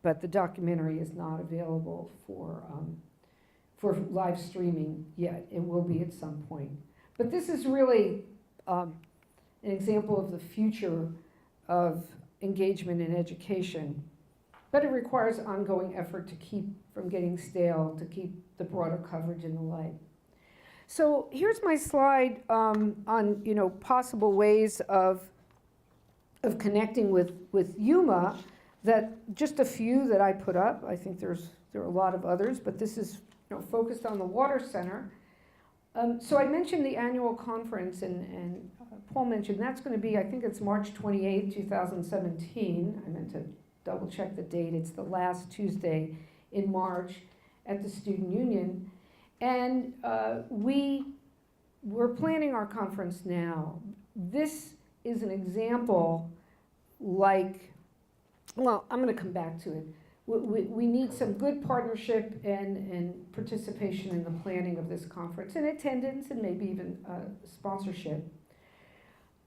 but the documentary is not available for live streaming yet. It will be at some point. But this is really an example of the future of engagement in education, but it requires ongoing effort to keep from getting stale, to keep the broader coverage and the like. So here's my slide on possible ways of connecting with Yuma, that just a few that I put up. I think there are a lot of others, but this is focused on the Water Center. So I mentioned the annual conference, and Paul mentioned that's going to be, I think it's March 28th, 2017. I meant to double check the date. It's the last Tuesday in March at the Student Union. And we're planning our conference now. This is an example well, I'm going to come back to it. We need some good partnership and participation in the planning of this conference, and attendance, and maybe even sponsorship.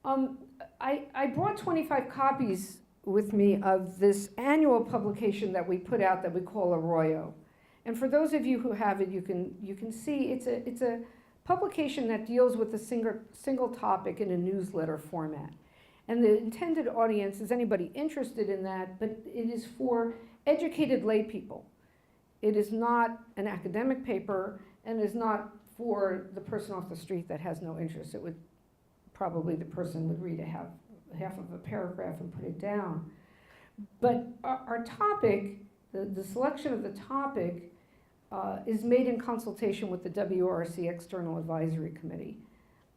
I brought 25 copies with me of this annual publication that we put out that we call Arroyo. And for those of you who have it, you can see it's a publication that deals with a single topic in a newsletter format. And the intended audience is anybody interested in that, but it is for educated lay people. It is not an academic paper, and is not for the person off the street that has no interest. It would probably, the person would read half of a paragraph and put it down. But our topic, the selection of the topic, is made in consultation with the WRC External Advisory Committee,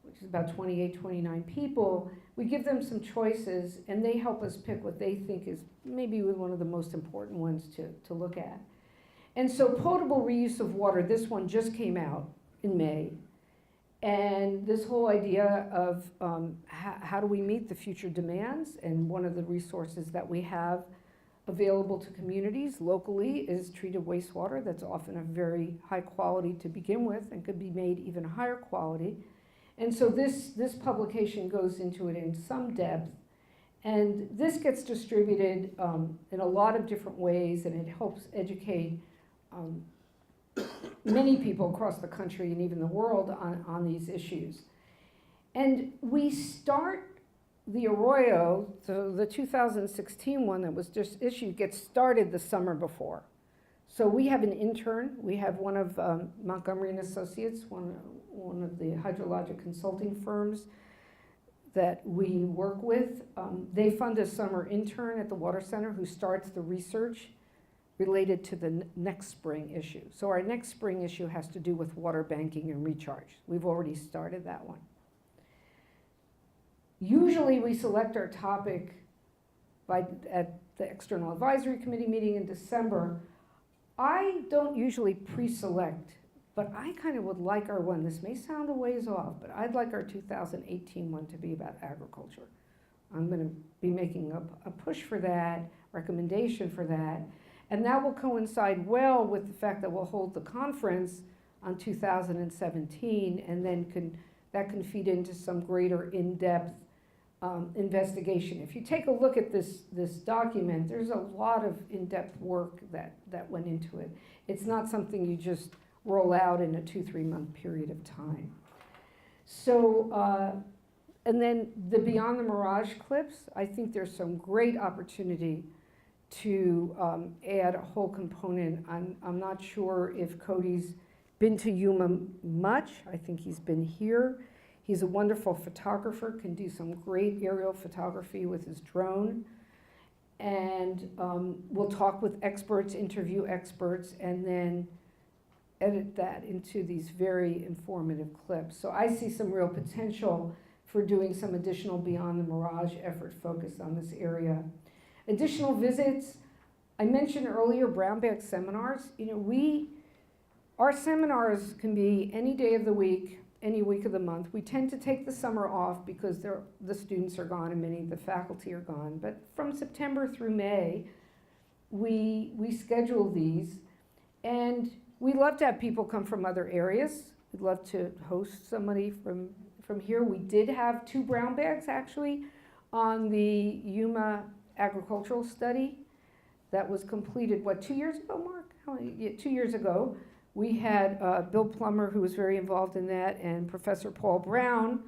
which is about 28, 29 people. We give them some choices, and they help us pick what they think is maybe one of the most important ones to look at. And so potable reuse of water, this one just came out in May. And this whole idea of how do we meet the future demands, and one of the resources that we have available to communities locally is treated wastewater that's often of very high quality to begin with and could be made even higher quality. And so this publication goes into it in some depth, and this gets distributed in a lot of different ways, and it helps educate many people across the country and even the world on these issues. And we start the Arroyo, so the 2016 one that was just issued, gets started the summer before. So we have an intern. We have one of Montgomery and Associates, one of the hydrologic consulting firms that we work with. They fund a summer intern at the Water Center who starts the research related to the next spring issue. So our next spring issue has to do with water banking and recharge. We've already started that one. Usually we select our topic at the External Advisory Committee meeting in December. I don't usually pre-select, but I kind of would like our one. This may sound a ways off, but I'd like our 2018 one to be about agriculture. I'm going to be making a push for that, recommendation for that, and that will coincide well with the fact that we'll hold the conference on 2017, and then that can feed into some greater in-depth investigation. If you take a look at this document, there's a lot of in-depth work that went into it. It's not something you just roll out in a 2-3 month period of time. So And then the Beyond the Mirage clips, I think there's some great opportunity to add a whole component. I'm not sure if Cody's been to Yuma much. I think he's been here. He's a wonderful photographer, can do some great aerial photography with his drone. And we'll talk with experts, interview experts, and then edit that into these very informative clips. So I see some real potential for doing some additional Beyond the Mirage effort focused on this area. Additional visits, I mentioned earlier brown bag seminars. You know, our seminars can be any day of the week, any week of the month. We tend to take the summer off because the students are gone and many of the faculty are gone. But from September through May, we schedule these, and we love to have people come from other areas. We'd love to host somebody from here. We did have 2 brown bags actually on the Yuma agricultural study that was completed, 2 years ago, Mark? Yeah, 2 years ago. We had Bill Plummer, who was very involved in that, and Professor Paul Brown,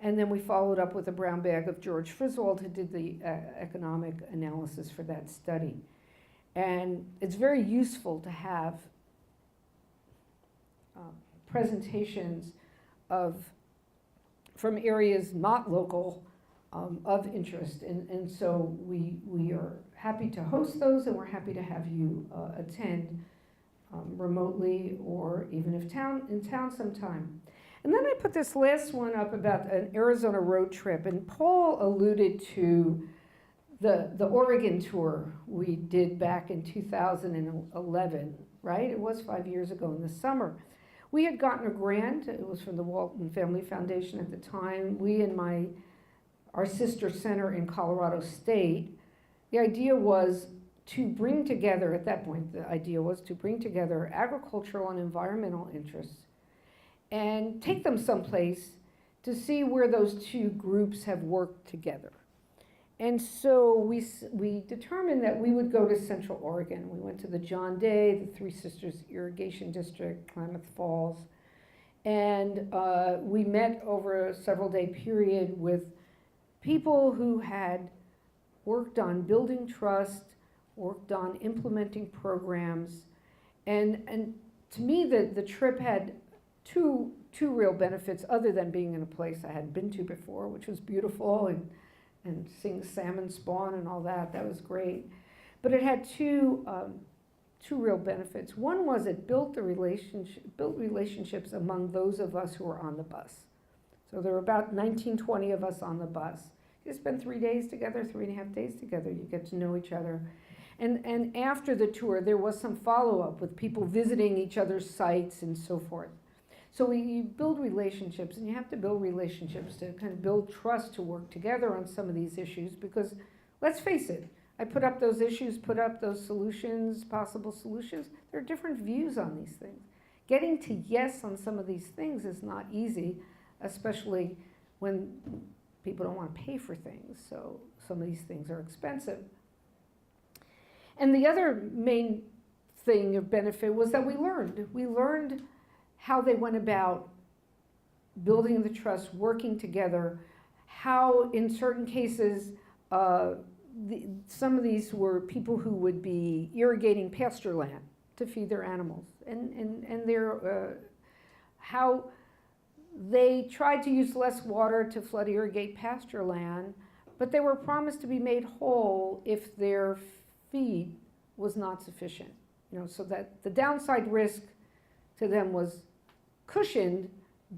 and then we followed up with a brown bag of George Friswold, who did the economic analysis for that study. And it's very useful to have presentations from areas not local of interest. And so we are happy to host those, and we're happy to have you attend remotely or even if in town sometime. And then I put this last one up about an Arizona road trip, and Paul alluded to the Oregon tour we did back in 2011, right? It was 5 years ago in the summer. We had gotten a grant. It was from the Walton Family Foundation at the time. We and our sister center in Colorado State, the idea was to bring together, at that point, the idea was to bring together agricultural and environmental interests and take them someplace to see where those 2 groups have worked together. And so we determined that we would go to Central Oregon. We went to the John Day, the Three Sisters Irrigation District, Klamath Falls, and we met over a several-day period with people who had worked on building trust, worked on implementing programs, and to me the trip had two real benefits other than being in a place I hadn't been to before, which was beautiful, and seeing salmon spawn and all that. That was great. But it had two real benefits. One was it built relationships among those of us who were on the bus. So there were about 19, 20 of us on the bus. You spend 3 days together, 3.5 days together. You get to know each other. And after the tour, there was some follow-up with people visiting each other's sites and so forth. So you build relationships, and you have to build relationships to kind of build trust to work together on some of these issues, because let's face it, I put up those issues, put up those solutions, possible solutions. There are different views on these things. Getting to yes on some of these things is not easy, especially when people don't want to pay for things. So some of these things are expensive. And the other main thing of benefit was that we learned how they went about building the trust, working together, how in certain cases some of these were people who would be irrigating pasture land to feed their animals, and how they tried to use less water to flood irrigate pasture land, but they were promised to be made whole if their feed was not sufficient. So that the downside risk to them was cushioned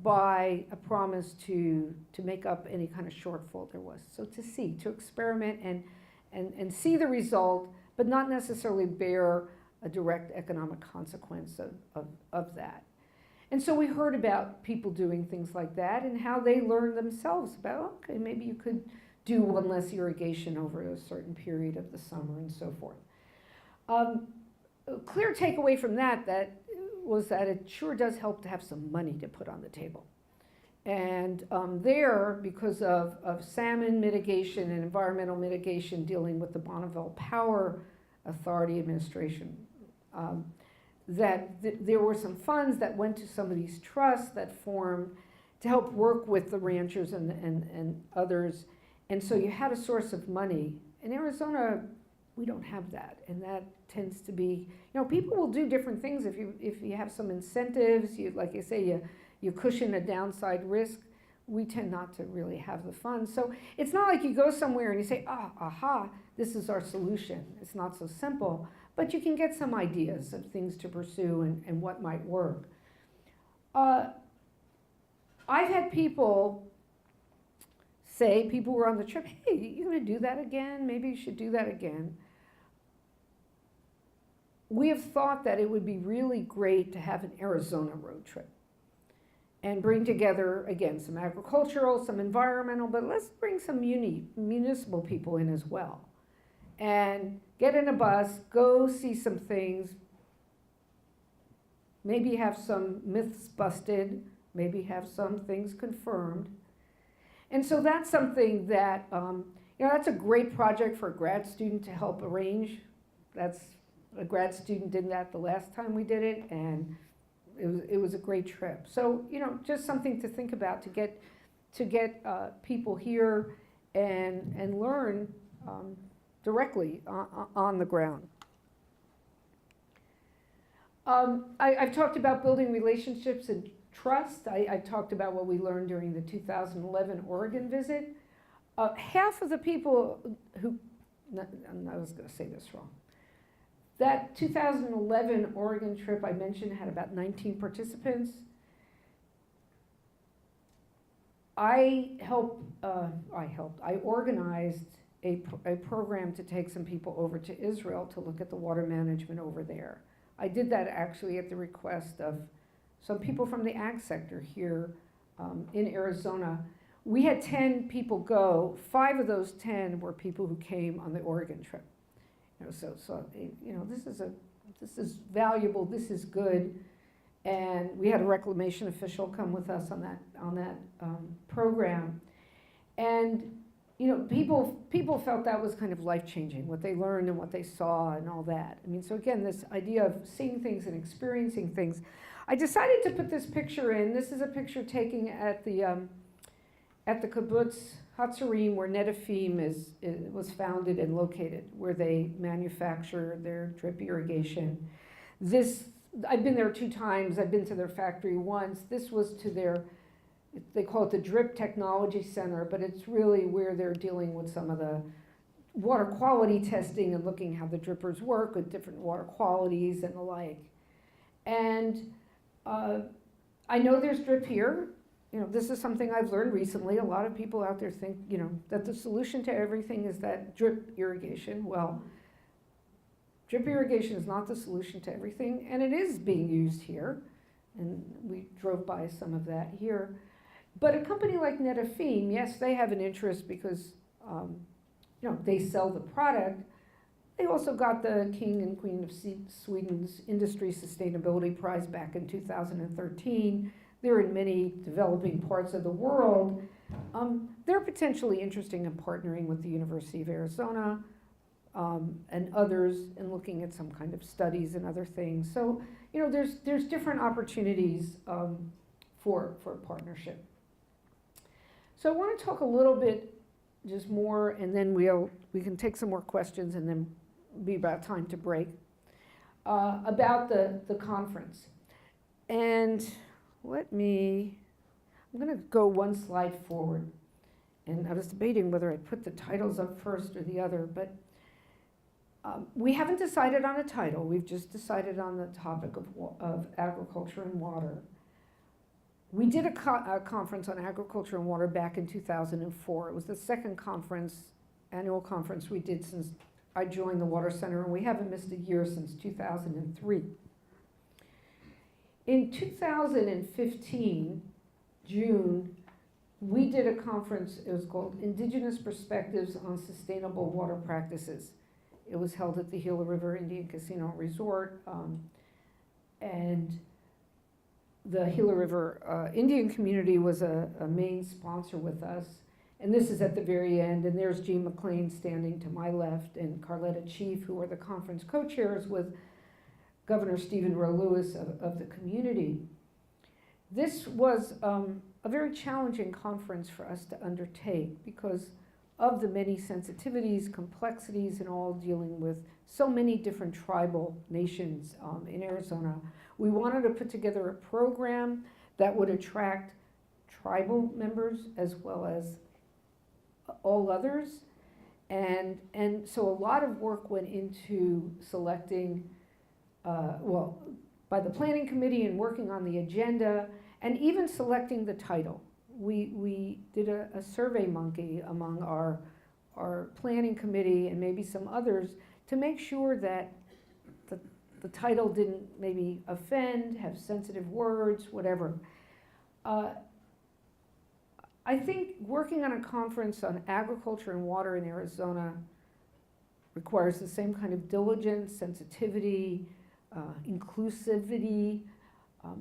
by a promise to make up any kind of shortfall there was. So to experiment and see the result, but not necessarily bear a direct economic consequence of that. And so we heard about people doing things like that and how they learned themselves about, okay, maybe you could do one less irrigation over a certain period of the summer and so forth. A clear takeaway from that was that it sure does help to have some money to put on the table. And because of salmon mitigation and environmental mitigation dealing with the Bonneville Power Authority administration, there were some funds that went to some of these trusts that formed to help work with the ranchers and others. And so you had a source of money. In Arizona, we don't have that, and that tends to be, people will do different things if you have some incentives, like you say, you cushion a downside risk. We tend not to really have the funds. So it's not like you go somewhere and you say, aha, this is our solution. It's not so simple, but you can get some ideas of things to pursue and what might work. I've had people who were on the trip, hey, you're gonna do that again? Maybe you should do that again. We have thought that it would be really great to have an Arizona road trip and bring together, again, some agricultural, some environmental, but let's bring some municipal people in as well. And get in a bus, go see some things, maybe have some myths busted, maybe have some things confirmed. And so that's something that, that's a great project for a grad student to help arrange. A grad student did that the last time we did it, and it was a great trip. So, just something to think about to get people here and learn directly on the ground. I've talked about building relationships and trust. I talked about what we learned during the 2011 Oregon visit. Half of the people I was going to say this wrong. That 2011 Oregon trip I mentioned had about 19 participants. I organized a program to take some people over to Israel to look at the water management over there. I did that actually at the request of some people from the ag sector here in Arizona. We had 10 people go. 5 of those 10 were people who came on the Oregon trip. This is valuable. This is good. And we had a reclamation official come with us on that program. And people felt that was kind of life-changing, what they learned and what they saw and all that. So again, this idea of seeing things and experiencing things. I decided to put this picture in. This is a picture taken at the kibbutz Hatzarim, where Netafim was founded and located, where they manufacture their drip irrigation. I've been there 2 times. I've been to their factory once. This was to they call it the Drip Technology Center, but it's really where they're dealing with some of the water quality testing and looking how the drippers work with different water qualities and the like. And I know there's drip here. This is something I've learned recently. A lot of people out there think, that the solution to everything is that drip irrigation. Well, drip irrigation is not the solution to everything, and it is being used here. And we drove by some of that here. But a company like Netafim, yes, they have an interest because, they sell the product. They also got the King and Queen of Sweden's Industry Sustainability Prize back in 2013. They're in many developing parts of the world. They're potentially interested in partnering with the University of Arizona and others and looking at some kind of studies and other things. So, there's different opportunities for partnership. So I want to talk a little bit just more, and then we can take some more questions and then be about time to break, about the conference. And I'm going to go one slide forward. And I was debating whether I put the titles up first or the other, but we haven't decided on a title. We've just decided on the topic of agriculture and water. We did a conference on agriculture and water back in 2004. It was the second annual conference we did since I joined the Water Center, and we haven't missed a year since 2003. In 2015, June, we did a conference. It was called Indigenous Perspectives on Sustainable Water Practices. It was held at the Gila River Indian Casino Resort, and the Gila River Indian community was a main sponsor with us. And this is at the very end, and there's Jean McLean standing to my left, and Carletta Chief, who are the conference co-chairs with Governor Stephen Roe Lewis of the community. This was a very challenging conference for us to undertake because of the many sensitivities, complexities, and all dealing with so many different tribal nations in Arizona. We wanted to put together a program that would attract tribal members as well as all others. And so a lot of work went into selecting, by the planning committee and working on the agenda, and even selecting the title. We did a survey monkey among our planning committee and maybe some others to make sure that the title didn't maybe offend, have sensitive words, whatever. I think working on a conference on agriculture and water in Arizona requires the same kind of diligence, sensitivity, inclusivity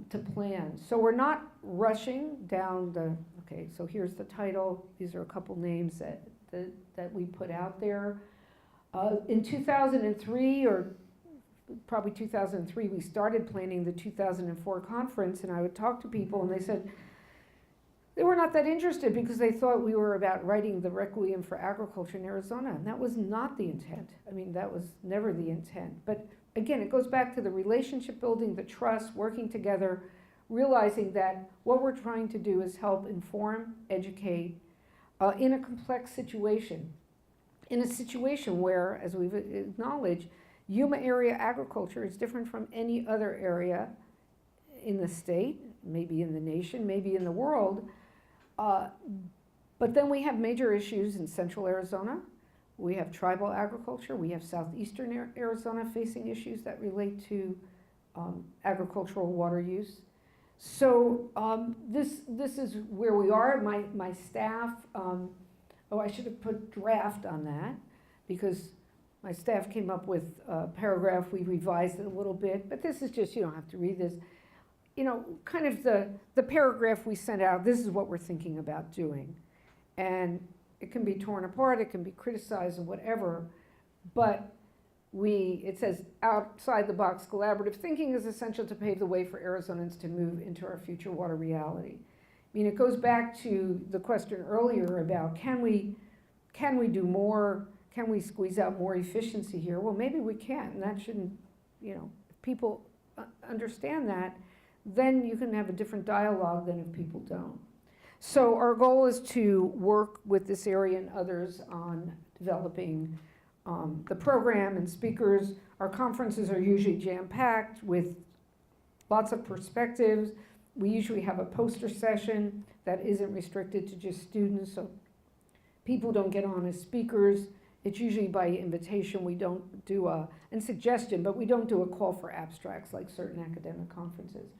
to plan. So we're not rushing down okay, so here's the title. These are a couple names that we put out there. In 2003, or probably 2003, we started planning the 2004 conference, and I would talk to people and they said, they were not that interested because they thought we were about writing the Requiem for Agriculture in Arizona, and that was not the intent. I mean, that was never the intent. But again, it goes back to the relationship building, the trust, working together, realizing that what we're trying to do is help inform, educate, in a complex situation. In a situation where, as we've acknowledged, Yuma area agriculture is different from any other area in the state, maybe in the nation, maybe in the world. But then we have major issues in central Arizona. We have tribal agriculture. We have southeastern Arizona facing issues that relate to agricultural water use. So this is where we are. My staff, I should have put draft on that because my staff came up with a paragraph. We revised it a little bit, but this is just, you don't have to read this. You know, kind of the paragraph we sent out, this is what we're thinking about doing. And it can be torn apart, it can be criticized and whatever, but it says outside the box collaborative thinking is essential to pave the way for Arizonans to move into our future water reality. I mean, it goes back to the question earlier about can we do more, can we squeeze out more efficiency here? Well, maybe we can, and that shouldn't, if people understand that, then you can have a different dialogue than if people don't. So our goal is to work with this area and others on developing the program and speakers. Our conferences are usually jam-packed with lots of perspectives. We usually have a poster session that isn't restricted to just students, so people don't get on as speakers. It's usually by invitation. We don't do and suggestion, but we don't do a call for abstracts like certain academic conferences.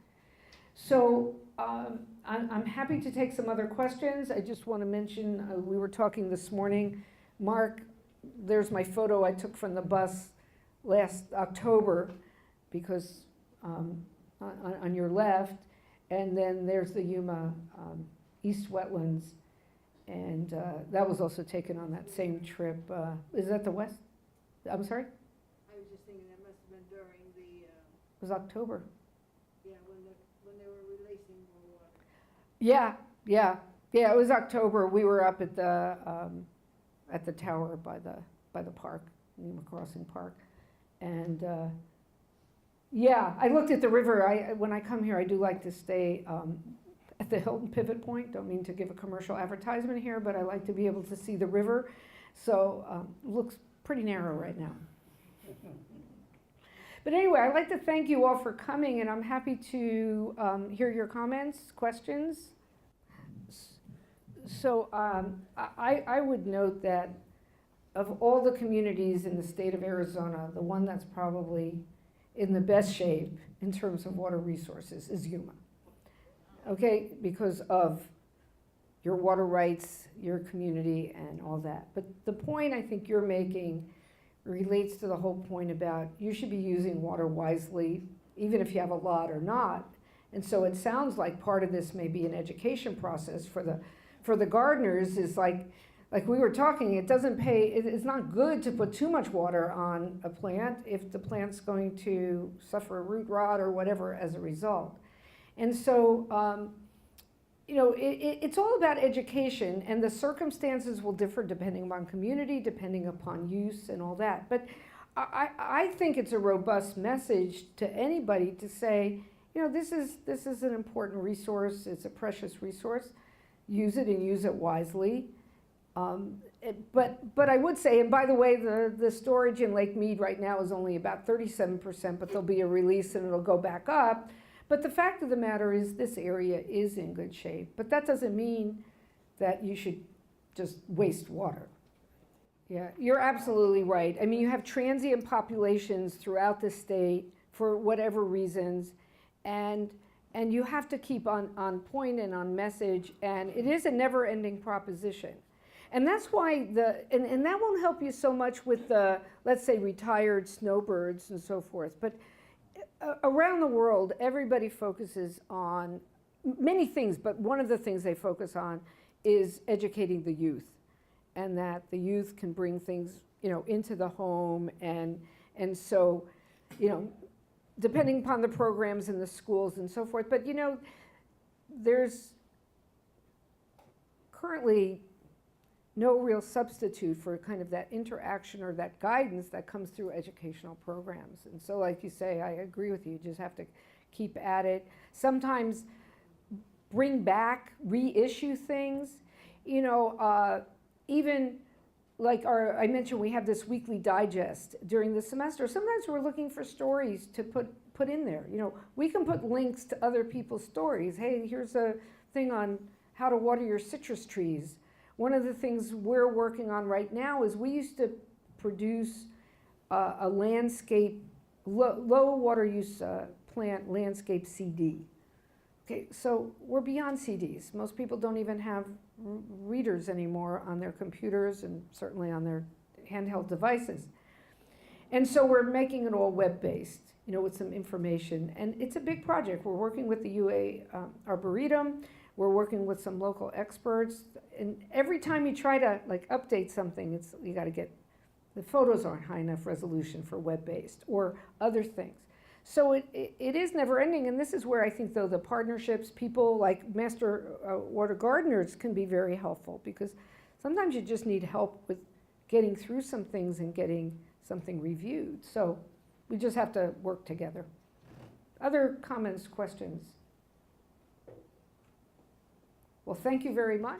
So I'm happy to take some other questions. I just want to mention, we were talking this morning, Mark, there's my photo I took from the bus last October, because on your left, and then there's the Yuma East Wetlands, and that was also taken on that same trip. Is that the west? I'm sorry? I was just thinking that must have been during the, It was October. when they were releasing more water. Yeah, it was October. We were up at the tower by the park, Yuma Crossing Park. And I looked at the river. When I come here, I do like to stay at the Hilton Pivot Point. Don't mean to give a commercial advertisement here, but I like to be able to see the river. So it looks pretty narrow right now. But anyway, I'd like to thank you all for coming, and I'm happy to hear your comments, questions. So I would note that of all the communities in the state of Arizona, the one that's probably in the best shape in terms of water resources is Yuma. Okay, because of your water rights, your community, and all that. But the point I think you're making relates to the whole point about you should be using water wisely, even if you have a lot or not. And so it sounds like part of this may be an education process for the gardeners. Is like we were talking, it doesn't pay, it's not good to put too much water on a plant if the plant's going to suffer a root rot or whatever as a result. And so, it's all about education, and the circumstances will differ depending upon community, depending upon use and all that. But I think it's a robust message to anybody to say, this is an important resource, it's a precious resource, use it and use it wisely. But I would say, and by the way, the storage in Lake Mead right now is only about 37%, but there'll be a release and it'll go back up. But the fact of the matter is this area is in good shape. But that doesn't mean that you should just waste water. Yeah, you're absolutely right. I mean, you have transient populations throughout the state for whatever reasons, and you have to keep on point and on message, and it is a never-ending proposition. And that's why and that won't help you so much with the, let's say, retired snowbirds and so forth, but around the world, everybody focuses on many things, but one of the things they focus on is educating the youth, and that the youth can bring things, into the home, and so, depending upon the programs in the schools and so forth. But there's currently no real substitute for kind of that interaction or that guidance that comes through educational programs. And so, like you say, I agree with you. You just have to keep at it. Sometimes bring back, reissue things. Even like I mentioned, we have this weekly digest during the semester. Sometimes we're looking for stories to put in there. We can put links to other people's stories. Hey, here's a thing on how to water your citrus trees. One of the things we're working on right now is we used to produce a landscape, low water use plant landscape CD. Okay, so we're beyond CDs. Most people don't even have readers anymore on their computers and certainly on their handheld devices. And so we're making it all web-based, with some information. And it's a big project. We're working with the UA Arboretum. We're working with some local experts, and every time you try to update something, you got to get, the photos aren't high enough resolution for web-based or other things. So it is never ending, and this is where I think, though, the partnerships, people like master water gardeners can be very helpful, because sometimes you just need help with getting through some things and getting something reviewed. So we just have to work together. Other comments, questions? Well, thank you very much.